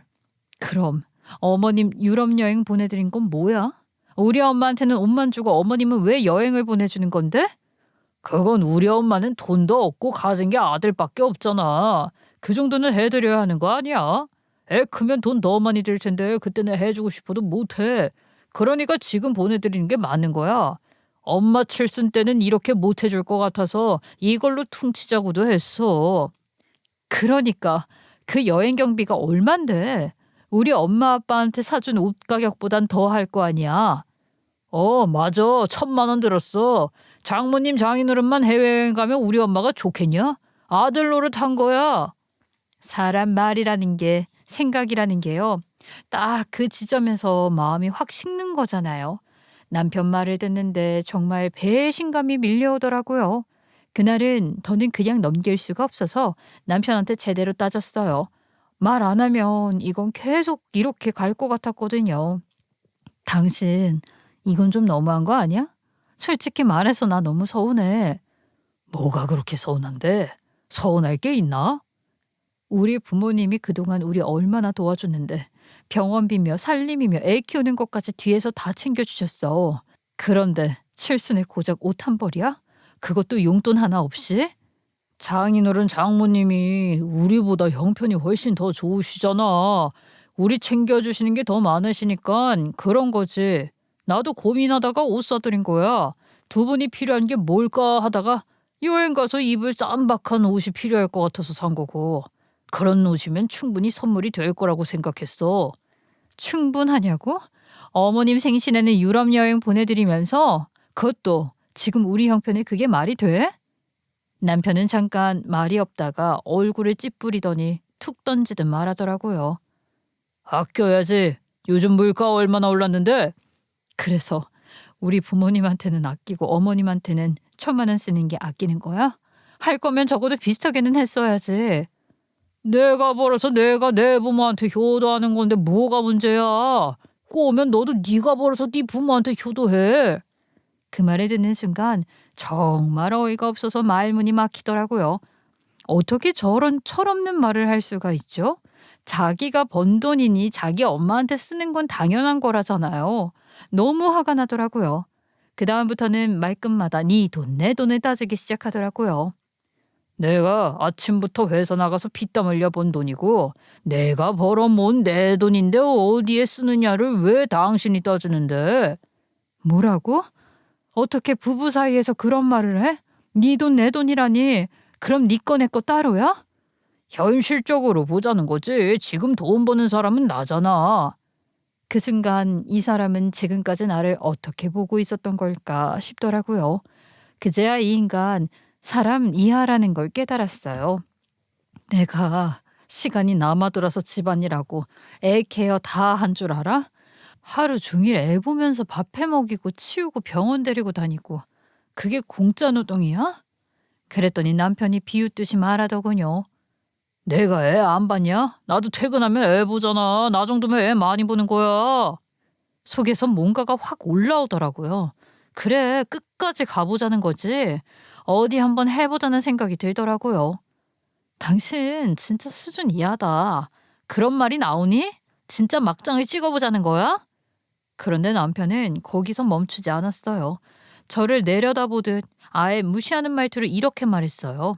그럼 어머님 유럽 여행 보내드린 건 뭐야? 우리 엄마한테는 옷만 주고 어머님은 왜 여행을 보내주는 건데? 그건 우리 엄마는 돈도 없고 가진 게 아들밖에 없잖아. 그 정도는 해드려야 하는 거 아니야? 애 크면 돈 더 많이 들 텐데 그때는 해주고 싶어도 못해. 그러니까 지금 보내드리는 게 맞는 거야. 엄마 칠순 때는 이렇게 못 해줄 것 같아서 이걸로 퉁치자고도 했어. 그러니까 그 여행 경비가 얼만데? 우리 엄마 아빠한테 사준 옷 가격보단 더 할 거 아니야. 맞아. 1,000만 원 들었어. 장모님 장인어른만 해외여행 가면 우리 엄마가 좋겠냐? 아들 노릇한 거야. 사람 말이라는 게 생각이라는 게요. 딱 그 지점에서 마음이 확 식는 거잖아요. 남편 말을 듣는데 정말 배신감이 밀려오더라고요. 그날은 더는 그냥 넘길 수가 없어서 남편한테 제대로 따졌어요. 말 안 하면 이건 계속 이렇게 갈 것 같았거든요. 당신, 이건 좀 너무한 거 아니야? 솔직히 말해서 나 너무 서운해. 뭐가 그렇게 서운한데? 서운할 게 있나? 우리 부모님이 그동안 우리 얼마나 도와줬는데 병원비며 살림이며 애 키우는 것까지 뒤에서 다 챙겨주셨어. 그런데 칠순에 고작 옷 한 벌이야? 그것도 용돈 하나 없이? 장인어른 장모님이 우리보다 형편이 훨씬 더 좋으시잖아. 우리 챙겨주시는 게 더 많으시니까 그런 거지. 나도 고민하다가 옷 사드린 거야. 두 분이 필요한 게 뭘까 하다가 여행 가서 입을 쌈박한 옷이 필요할 것 같아서 산 거고. 그런 옷이면 충분히 선물이 될 거라고 생각했어. 충분하냐고? 어머님 생신에는 유럽 여행 보내드리면서 그것도 지금 우리 형편에 그게 말이 돼? 남편은 잠깐 말이 없다가 얼굴을 찌푸리더니 툭 던지듯 말하더라고요. 아껴야지. 요즘 물가 얼마나 올랐는데? 그래서 우리 부모님한테는 아끼고 어머님한테는 천만 원 쓰는 게 아끼는 거야? 할 거면 적어도 비슷하게는 했어야지. 내가 벌어서 내가 내 부모한테 효도하는 건데 뭐가 문제야? 꼬우면 너도 네가 벌어서 네 부모한테 효도해. 그 말을 듣는 순간 정말 어이가 없어서 말문이 막히더라고요. 어떻게 저런 철없는 말을 할 수가 있죠? 자기가 번 돈이니 자기 엄마한테 쓰는 건 당연한 거라잖아요. 너무 화가 나더라고요. 그 다음부터는 말끝마다 네 돈, 내 돈을 따지기 시작하더라고요. 내가 아침부터 회사 나가서 피땀 흘려 번 돈이고 내가 벌어모은 내 돈인데 어디에 쓰느냐를 왜 당신이 따지는데? 뭐라고? 어떻게 부부 사이에서 그런 말을 해? 네 돈 내 돈이라니. 그럼 네 거 내 거 따로야? 현실적으로 보자는 거지. 지금 돈 버는 사람은 나잖아. 그 순간 이 사람은 지금까지 나를 어떻게 보고 있었던 걸까 싶더라고요. 그제야 이 인간 사람 이하라는 걸 깨달았어요. 내가 시간이 남아돌아서 집안일하고 애 케어 다 한 줄 알아? 하루 종일 애 보면서 밥 해 먹이고 치우고 병원 데리고 다니고 그게 공짜 노동이야? 그랬더니 남편이 비웃듯이 말하더군요. 내가 애 안 봤냐? 나도 퇴근하면 애 보잖아. 나 정도면 애 많이 보는 거야. 속에서 뭔가가 확 올라오더라고요. 그래, 끝까지 가보자는 거지. 어디 한번 해보자는 생각이 들더라고요. 당신 진짜 수준 이하다. 그런 말이 나오니? 진짜 막장을 찍어보자는 거야? 그런데 남편은 거기서 멈추지 않았어요. 저를 내려다보듯 아예 무시하는 말투로 이렇게 말했어요.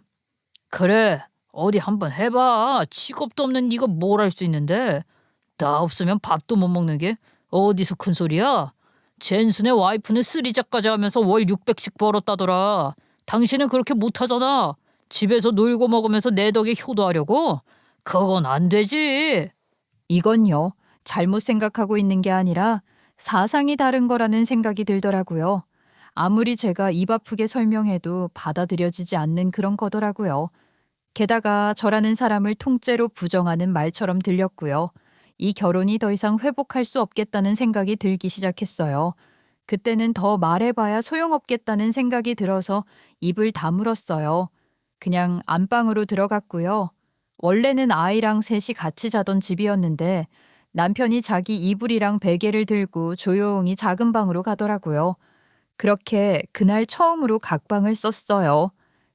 그래, 어디 한번 해봐. 직업도 없는 네가 뭘 할 수 있는데. 나 없으면 밥도 못 먹는 게 어디서 큰 소리야? 젠순의 와이프는 쓰리자까지 하면서 월 600씩 벌었다더라. 당신은 그렇게 못하잖아. 집에서 놀고 먹으면서 내 덕에 효도하려고? 그건 안 되지. 이건요, 잘못 생각하고 있는 게 아니라 사상이 다른 거라는 생각이 들더라고요. 아무리 제가 입 아프게 설명해도 받아들여지지 않는 그런 거더라고요. 게다가 저라는 사람을 통째로 부정하는 말처럼 들렸고요. 이 결혼이 더 이상 회복할 수 없겠다는 생각이 들기 시작했어요. 그때는 더 말해봐야 소용없겠다는 생각이 들어서 입을 다물었어요. 그냥 안방으로 들어갔고요. 원래는 아이랑 셋이 같이 자던 집이었는데 남편이 자기 이불이랑 베개를 들고 조용히 작은 방으로 가더라고요. 그렇게 그날 처음으로 각방을 썼어요.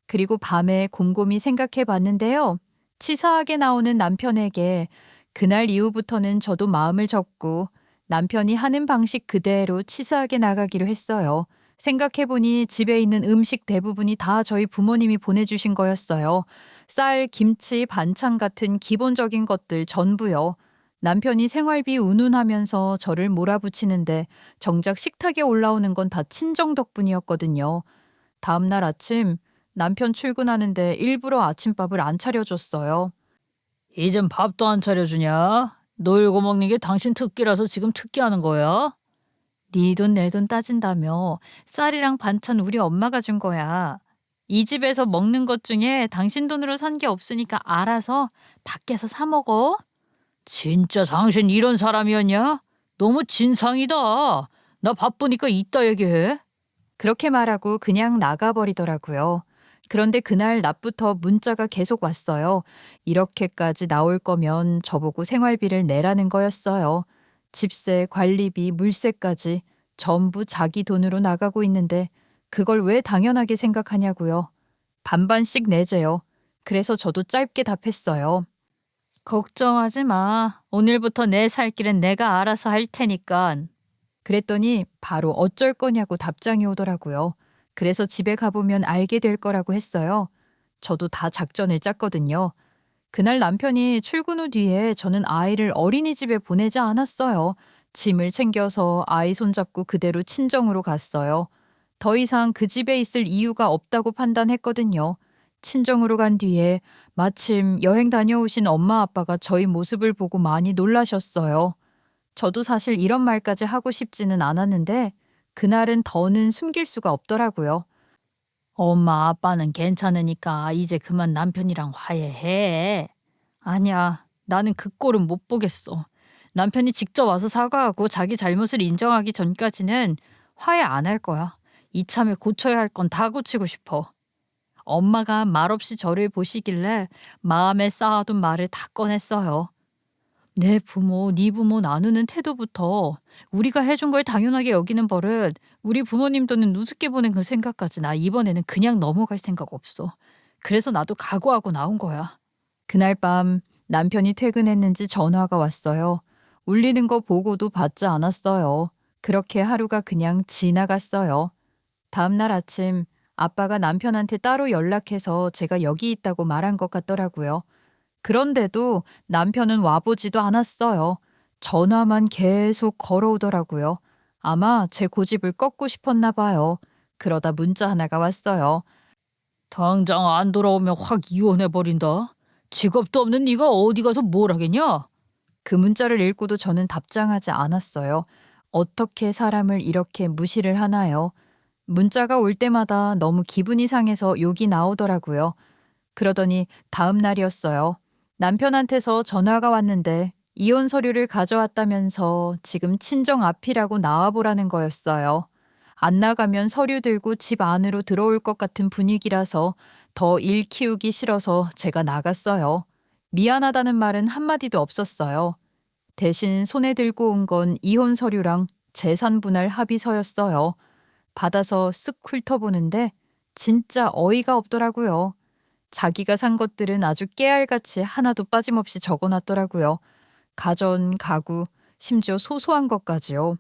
그리고 밤에 곰곰이 생각해 봤는데요. 치사하게 나오는 남편에게 그날 이후부터는 저도 마음을 접고 남편이 하는 방식 그대로 치사하게 나가기로 했어요. 생각해보니 집에 있는 음식 대부분이 다 저희 부모님이 보내주신 거였어요. 쌀, 김치, 반찬 같은 기본적인 것들 전부요. 남편이 생활비 운운하면서 저를 몰아붙이는데 정작 식탁에 올라오는 건 다 친정 덕분이었거든요. 다음 날 아침 남편 출근하는데 일부러 아침밥을 안 차려줬어요. 이젠 밥도 안 차려주냐? 놀고 먹는 게 당신 특기라서 지금 특기하는 거야? 네 돈 내 돈 따진다며 쌀이랑 반찬 우리 엄마가 준 거야. 이 집에서 먹는 것 중에 당신 돈으로 산 게 없으니까 알아서 밖에서 사 먹어. 진짜 당신 이런 사람이었냐? 너무 진상이다. 나 바쁘니까 이따 얘기해. 그렇게 말하고 그냥 나가버리더라고요. 그런데 그날 낮부터 문자가 계속 왔어요. 이렇게까지 나올 거면 저보고 생활비를 내라는 거였어요. 집세, 관리비, 물세까지 전부 자기 돈으로 나가고 있는데 그걸 왜 당연하게 생각하냐고요. 반반씩 내재요. 그래서 저도 짧게 답했어요. 걱정하지 마. 오늘부터 내 살 길은 내가 알아서 할 테니까. 그랬더니 바로 어쩔 거냐고 답장이 오더라고요. 그래서 집에 가보면 알게 될 거라고 했어요. 저도 다 작전을 짰거든요. 그날 남편이 출근 후 뒤에 저는 아이를 어린이집에 보내지 않았어요. 짐을 챙겨서 아이 손잡고 그대로 친정으로 갔어요. 더 이상 그 집에 있을 이유가 없다고 판단했거든요. 친정으로 간 뒤에 마침 여행 다녀오신 엄마 아빠가 저희 모습을 보고 많이 놀라셨어요. 저도 사실 이런 말까지 하고 싶지는 않았는데 그날은 더는 숨길 수가 없더라고요. 엄마 아빠는 괜찮으니까 이제 그만 남편이랑 화해해. 아니야, 나는 그 꼴은 못 보겠어. 남편이 직접 와서 사과하고 자기 잘못을 인정하기 전까지는 화해 안 할 거야. 이참에 고쳐야 할 건 다 고치고 싶어. 엄마가 말없이 저를 보시길래 마음에 쌓아둔 말을 다 꺼냈어요. 내 부모, 네 부모 나누는 태도부터 우리가 해준 걸 당연하게 여기는 버릇, 우리 부모님 돈은 우습게 보는 그 생각까지 나 이번에는 그냥 넘어갈 생각 없어. 그래서 나도 각오하고 나온 거야. 그날 밤 남편이 퇴근했는지 전화가 왔어요. 울리는 거 보고도 받지 않았어요. 그렇게 하루가 그냥 지나갔어요. 다음 날 아침 아빠가 남편한테 따로 연락해서 제가 여기 있다고 말한 것 같더라고요. 그런데도 남편은 와보지도 않았어요. 전화만 계속 걸어오더라고요. 아마 제 고집을 꺾고 싶었나 봐요. 그러다 문자 하나가 왔어요. 당장 안 돌아오면 확 이혼해버린다. 직업도 없는 네가 어디 가서 뭘 하겠냐? 그 문자를 읽고도 저는 답장하지 않았어요. 어떻게 사람을 이렇게 무시를 하나요? 문자가 올 때마다 너무 기분이 상해서 욕이 나오더라고요. 그러더니 다음 날이었어요. 남편한테서 전화가 왔는데 이혼 서류를 가져왔다면서 지금 친정 앞이라고 나와보라는 거였어요. 안 나가면 서류 들고 집 안으로 들어올 것 같은 분위기라서 더 일 키우기 싫어서 제가 나갔어요. 미안하다는 말은 한마디도 없었어요. 대신 손에 들고 온 건 이혼 서류랑 재산 분할 합의서였어요. 받아서 쓱 훑어보는데 진짜 어이가 없더라고요. 자기가 산 것들은 아주 깨알같이 하나도 빠짐없이 적어놨더라고요. 가전, 가구, 심지어 소소한 것까지요.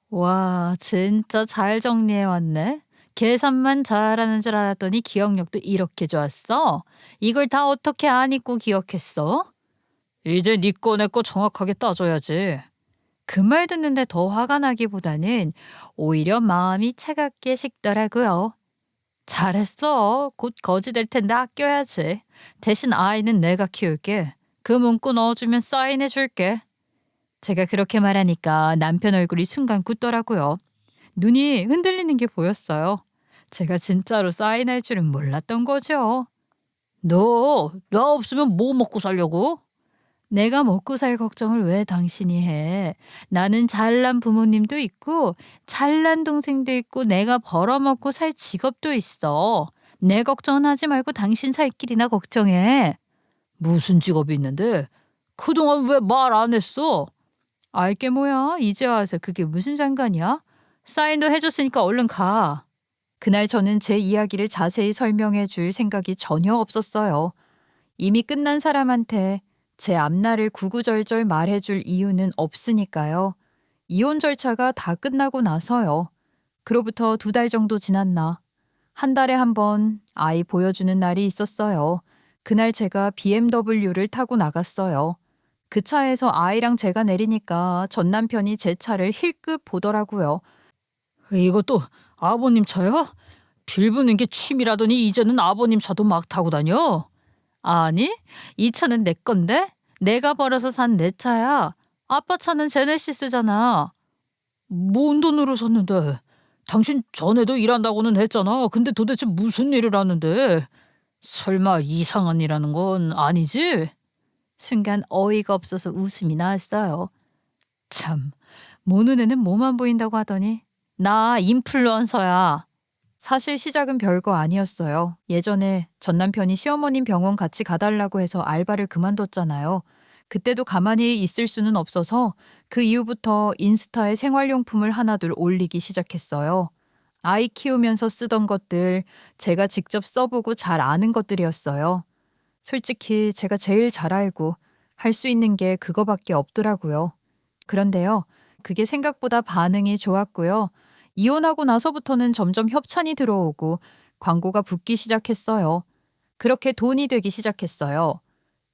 와, 진짜 잘 정리해왔네. 계산만 잘하는 줄 알았더니 기억력도 이렇게 좋았어? 이걸 다 어떻게 안 잊고 기억했어? 이제 네 거 내 거 정확하게 따져야지. 그 말 듣는데 더 화가 나기보다는 오히려 마음이 차갑게 식더라고요. 잘했어. 곧 거지 될 텐데 아껴야지. 대신 아이는 내가 키울게. 그 문구 넣어주면 사인해 줄게. 제가 그렇게 말하니까 남편 얼굴이 순간 굳더라고요. 눈이 흔들리는 게 보였어요. 제가 진짜로 사인할 줄은 몰랐던 거죠. 나 없으면 뭐 먹고 살려고? 내가 먹고 살 걱정을 왜 당신이 해? 나는 잘난 부모님도 있고 잘난 동생도 있고 내가 벌어먹고 살 직업도 있어. 내 걱정은 하지 말고 당신 살 길이나 걱정해. 무슨 직업이 있는데? 그동안 왜 말 안 했어? 알게 뭐야. 이제 와서 그게 무슨 상관이야? 사인도 해줬으니까 얼른 가. 그날 저는 제 이야기를 자세히 설명해 줄 생각이 전혀 없었어요. 이미 끝난 사람한테 제 앞날을 구구절절 말해줄 이유는 없으니까요. 이혼 절차가 다 끝나고 나서요. 그로부터 2달 정도 지났나. 한 달에 한 번 아이 보여주는 날이 있었어요. 그날 제가 BMW를 타고 나갔어요. 그 차에서 아이랑 제가 내리니까 전 남편이 제 차를 힐끗 보더라고요. 이것도 아버님 차야? 빌부는 게 취미라더니 이제는 아버님 차도 막 타고 다녀? 아니, 이 차는 내 건데? 내가 벌어서 산 내 차야. 아빠 차는 제네시스잖아. 뭔 돈으로 샀는데? 당신 전에도 일한다고는 했잖아. 근데 도대체 무슨 일을 하는데? 설마 이상한 일하는 건 아니지? 순간 어이가 없어서 웃음이 나왔어요. 참, 모눈에는 뭐만 보인다고 하더니 나 인플루언서야. 사실 시작은 별거 아니었어요. 예전에 전 남편이 시어머님 병원 같이 가달라고 해서 알바를 그만뒀잖아요. 그때도 가만히 있을 수는 없어서 그 이후부터 인스타에 생활용품을 하나둘 올리기 시작했어요. 아이 키우면서 쓰던 것들, 제가 직접 써보고 잘 아는 것들이었어요. 솔직히 제가 제일 잘 알고 할 수 있는 게 그거밖에 없더라고요. 그런데요, 그게 생각보다 반응이 좋았고요. 이혼하고 나서부터는 점점 협찬이 들어오고 광고가 붙기 시작했어요. 그렇게 돈이 되기 시작했어요.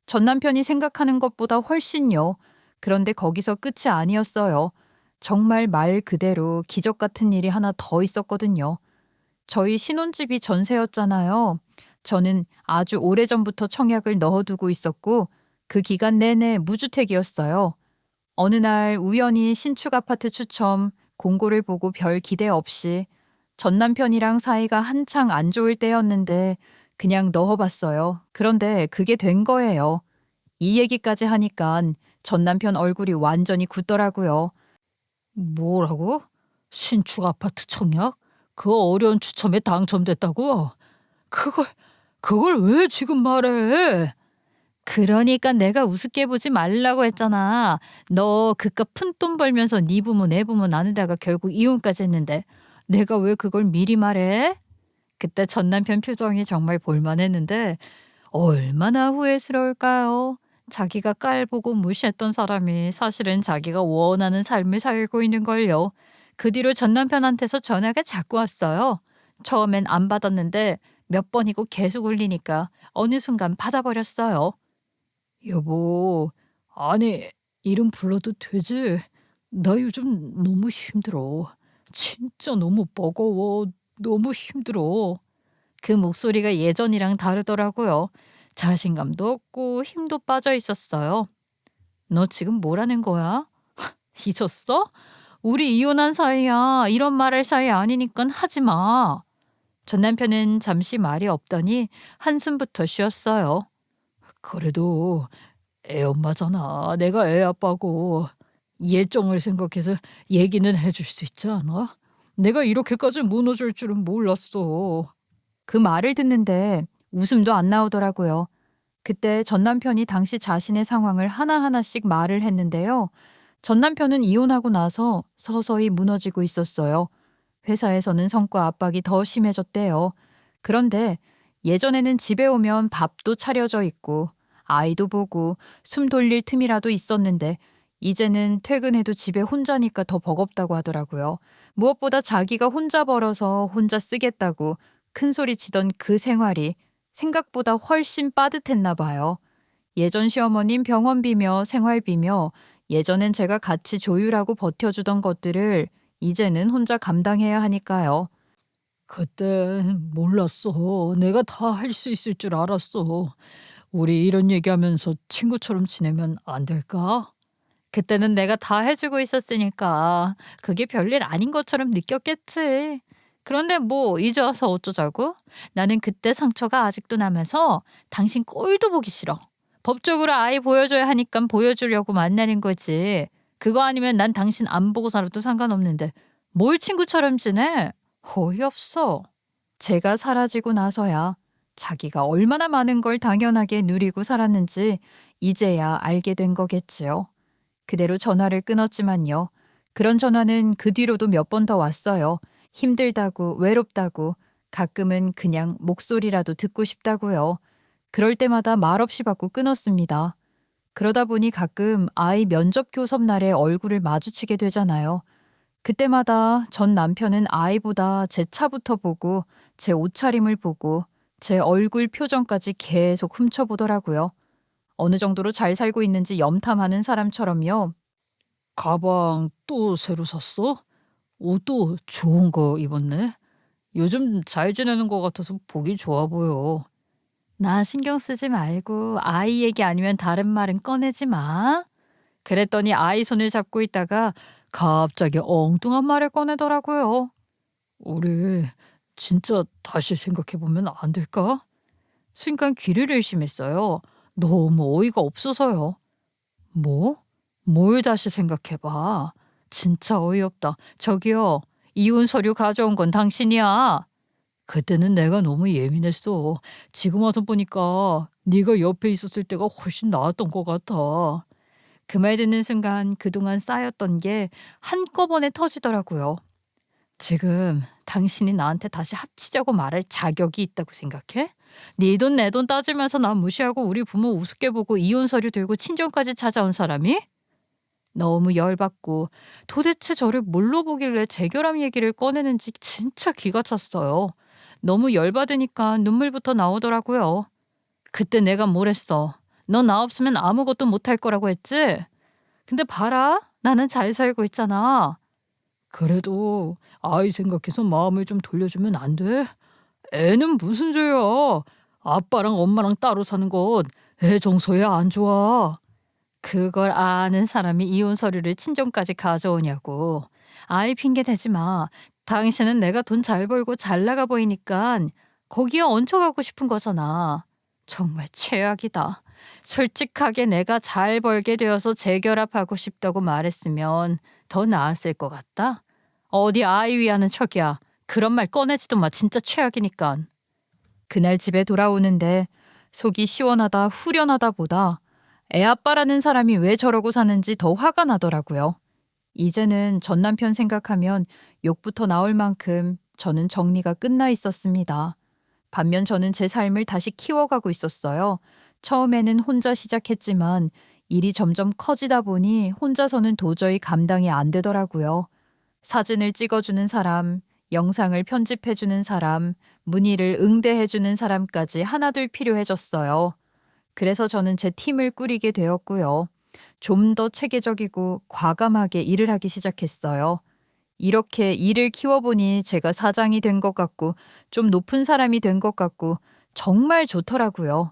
전 남편이 생각하는 것보다 훨씬요. 그런데 거기서 끝이 아니었어요. 정말 말 그대로 기적 같은 일이 하나 더 있었거든요. 저희 신혼집이 전세였잖아요. 저는 아주 오래전부터 청약을 넣어두고 있었고 그 기간 내내 무주택이었어요. 어느 날 우연히 신축 아파트 추첨 공고를 보고 별 기대 없이 전 남편이랑 사이가 한창 안 좋을 때였는데 그냥 넣어봤어요. 그런데 그게 된 거예요. 이 얘기까지 하니까 전 남편 얼굴이 완전히 굳더라고요. 뭐라고? 신축 아파트 청약? 그 어려운 추첨에 당첨됐다고? 그걸, 그걸 왜 지금 말해? 그러니까 내가 우습게 보지 말라고 했잖아. 너 그깟 푼돈 벌면서 네 부모 내 부모 나누다가 결국 이혼까지 했는데 내가 왜 그걸 미리 말해? 그때 전 남편 표정이 정말 볼만했는데 얼마나 후회스러울까요? 자기가 깔보고 무시했던 사람이 사실은 자기가 원하는 삶을 살고 있는 걸요. 그 뒤로 전 남편한테서 전화가 자꾸 왔어요. 처음엔 안 받았는데 몇 번이고 계속 울리니까 어느 순간 받아버렸어요. 여보, 아니, 이름 불러도 되지? 나 요즘 너무 힘들어. 진짜 너무 버거워. 너무 힘들어. 그 목소리가 예전이랑 다르더라고요. 자신감도 없고 힘도 빠져 있었어요. 너 지금 뭐라는 거야? 잊었어? 우리 이혼한 사이야. 이런 말할 사이 아니니까 하지 마. 전 남편은 잠시 말이 없더니 한숨부터 쉬었어요. 그래도 애 엄마잖아. 내가 애 아빠고. 예정을 생각해서 얘기는 해줄 수 있지 않아? 내가 이렇게까지 무너질 줄은 몰랐어. 그 말을 듣는데 웃음도 안 나오더라고요. 그때 전 남편이 당시 자신의 상황을 하나하나씩 말을 했는데요. 전 남편은 이혼하고 나서 서서히 무너지고 있었어요. 회사에서는 성과 압박이 더 심해졌대요. 그런데 예전에는 집에 오면 밥도 차려져 있고 아이도 보고 숨 돌릴 틈이라도 있었는데 이제는 퇴근해도 집에 혼자니까 더 버겁다고 하더라고요. 무엇보다 자기가 혼자 벌어서 혼자 쓰겠다고 큰 소리 치던 그 생활이 생각보다 훨씬 빠듯했나 봐요. 예전 시어머님 병원비며 생활비며 예전엔 제가 같이 조율하고 버텨주던 것들을 이제는 혼자 감당해야 하니까요. 그땐 몰랐어. 내가 다 할 수 있을 줄 알았어. 우리 이런 얘기하면서 친구처럼 지내면 안 될까? 그때는 내가 다 해주고 있었으니까 그게 별일 아닌 것처럼 느꼈겠지. 그런데 뭐 이제 와서 어쩌자고? 나는 그때 상처가 아직도 남아서 당신 꼴도 보기 싫어. 법적으로 아이 보여줘야 하니까 보여주려고 만나는 거지. 그거 아니면 난 당신 안 보고 살아도 상관없는데 뭘 친구처럼 지내? 어이없어. 제가 사라지고 나서야 자기가 얼마나 많은 걸 당연하게 누리고 살았는지 이제야 알게 된 거겠지요. 그대로 전화를 끊었지만요. 그런 전화는 그 뒤로도 몇 번 더 왔어요. 힘들다고, 외롭다고, 가끔은 그냥 목소리라도 듣고 싶다고요. 그럴 때마다 말없이 받고 끊었습니다. 그러다 보니 가끔 아이 면접 교섭 날에 얼굴을 마주치게 되잖아요. 그때마다 전 남편은 아이보다 제 차부터 보고, 제 옷차림을 보고, 제 얼굴 표정까지 계속 훔쳐보더라고요. 어느 정도로 잘 살고 있는지 염탐하는 사람처럼요. 가방 또 새로 샀어? 옷도 좋은 거 입었네. 요즘 잘 지내는 것 같아서 보기 좋아 보여. 나 신경 쓰지 말고 아이 얘기 아니면 다른 말은 꺼내지 마. 그랬더니 아이 손을 잡고 있다가 갑자기 엉뚱한 말을 꺼내더라고요. 우리 진짜 다시 생각해보면 안 될까? 순간 귀를 의심했어요. 너무 어이가 없어서요. 뭐? 뭘 다시 생각해봐. 진짜 어이없다. 저기요. 이혼 서류 가져온 건 당신이야. 그때는 내가 너무 예민했어. 지금 와서 보니까 네가 옆에 있었을 때가 훨씬 나았던 것 같아. 그 말 듣는 순간 그동안 쌓였던 게 한꺼번에 터지더라고요. 지금 당신이 나한테 다시 합치자고 말할 자격이 있다고 생각해? 네 돈 내 돈 따지면서 나 무시하고 우리 부모 우습게 보고 이혼 서류 들고 친정까지 찾아온 사람이? 너무 열받고 도대체 저를 뭘로 보길래 재결합 얘기를 꺼내는지 진짜 기가 찼어요. 너무 열받으니까 눈물부터 나오더라고요. 그때 내가 뭘 했어? 너 나 없으면 아무것도 못할 거라고 했지? 근데 봐라, 나는 잘 살고 있잖아. 그래도 아이 생각해서 마음을 좀 돌려주면 안 돼? 애는 무슨 죄야. 아빠랑 엄마랑 따로 사는 건 애 정서에 안 좋아. 그걸 아는 사람이 이혼 서류를 친정까지 가져오냐고. 아이 핑계 대지 마. 당신은 내가 돈 잘 벌고 잘 나가 보이니까 거기에 얹혀가고 싶은 거잖아. 정말 최악이다. 솔직하게 내가 잘 벌게 되어서 재결합하고 싶다고 말했으면 더 나았을 것 같다. 어디 아이 위하는 척이야. 그런 말 꺼내지도 마. 진짜 최악이니까. 그날 집에 돌아오는데 속이 시원하다 후련하다 보다 애 아빠라는 사람이 왜 저러고 사는지 더 화가 나더라고요. 이제는 전 남편 생각하면 욕부터 나올 만큼 저는 정리가 끝나 있었습니다. 반면 저는 제 삶을 다시 키워가고 있었어요. 처음에는 혼자 시작했지만 일이 점점 커지다 보니 혼자서는 도저히 감당이 안 되더라고요. 사진을 찍어주는 사람, 영상을 편집해주는 사람, 문의를 응대해주는 사람까지 하나둘 필요해졌어요. 그래서 저는 제 팀을 꾸리게 되었고요. 좀 더 체계적이고 과감하게 일을 하기 시작했어요. 이렇게 일을 키워보니 제가 사장이 된 것 같고 좀 높은 사람이 된 것 같고 정말 좋더라고요.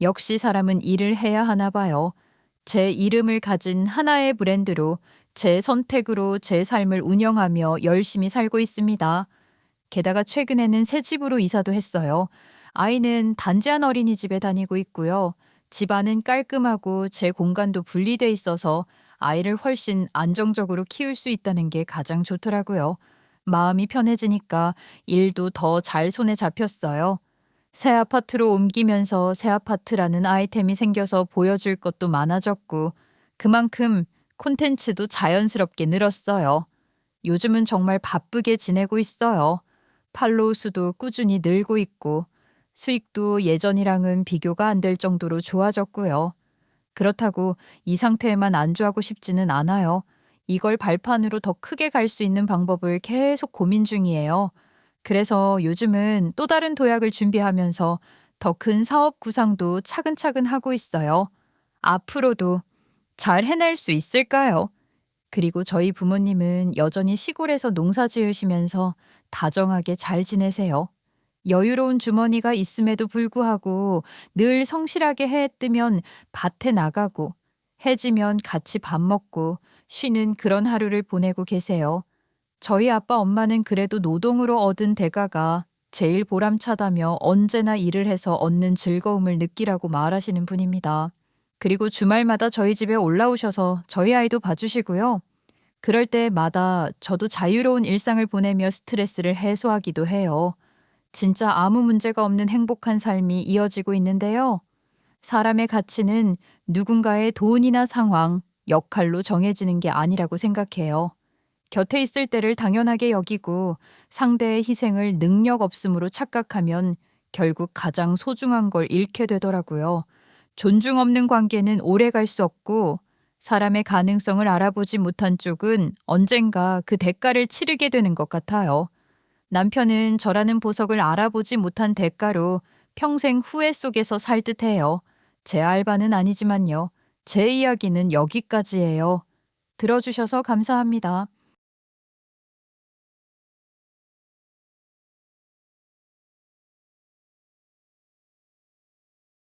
역시 사람은 일을 해야 하나 봐요. 제 이름을 가진 하나의 브랜드로 제 선택으로 제 삶을 운영하며 열심히 살고 있습니다. 게다가 최근에는 새 집으로 이사도 했어요. 아이는 단지한 어린이집에 다니고 있고요. 집안은 깔끔하고 제 공간도 분리돼 있어서 아이를 훨씬 안정적으로 키울 수 있다는 게 가장 좋더라고요. 마음이 편해지니까 일도 더 잘 손에 잡혔어요. 새 아파트로 옮기면서 새 아파트라는 아이템이 생겨서 보여줄 것도 많아졌고 그만큼 콘텐츠도 자연스럽게 늘었어요. 요즘은 정말 바쁘게 지내고 있어요. 팔로우 수도 꾸준히 늘고 있고 수익도 예전이랑은 비교가 안 될 정도로 좋아졌고요. 그렇다고 이 상태에만 안주하고 싶지는 않아요. 이걸 발판으로 더 크게 갈 수 있는 방법을 계속 고민 중이에요. 그래서 요즘은 또 다른 도약을 준비하면서 더 큰 사업 구상도 차근차근 하고 있어요. 앞으로도 잘 해낼 수 있을까요? 그리고 저희 부모님은 여전히 시골에서 농사 지으시면서 다정하게 잘 지내세요. 여유로운 주머니가 있음에도 불구하고 늘 성실하게 해 뜨면 밭에 나가고 해지면 같이 밥 먹고 쉬는 그런 하루를 보내고 계세요. 저희 아빠 엄마는 그래도 노동으로 얻은 대가가 제일 보람차다며 언제나 일을 해서 얻는 즐거움을 느끼라고 말하시는 분입니다. 그리고 주말마다 저희 집에 올라오셔서 저희 아이도 봐주시고요. 그럴 때마다 저도 자유로운 일상을 보내며 스트레스를 해소하기도 해요. 진짜 아무 문제가 없는 행복한 삶이 이어지고 있는데요. 사람의 가치는 누군가의 돈이나 상황, 역할로 정해지는 게 아니라고 생각해요. 곁에 있을 때를 당연하게 여기고 상대의 희생을 능력 없음으로 착각하면 결국 가장 소중한 걸 잃게 되더라고요. 존중 없는 관계는 오래 갈 수 없고 사람의 가능성을 알아보지 못한 쪽은 언젠가 그 대가를 치르게 되는 것 같아요. 남편은 저라는 보석을 알아보지 못한 대가로 평생 후회 속에서 살 듯해요. 제 알바는 아니지만요. 제 이야기는 여기까지예요. 들어주셔서 감사합니다.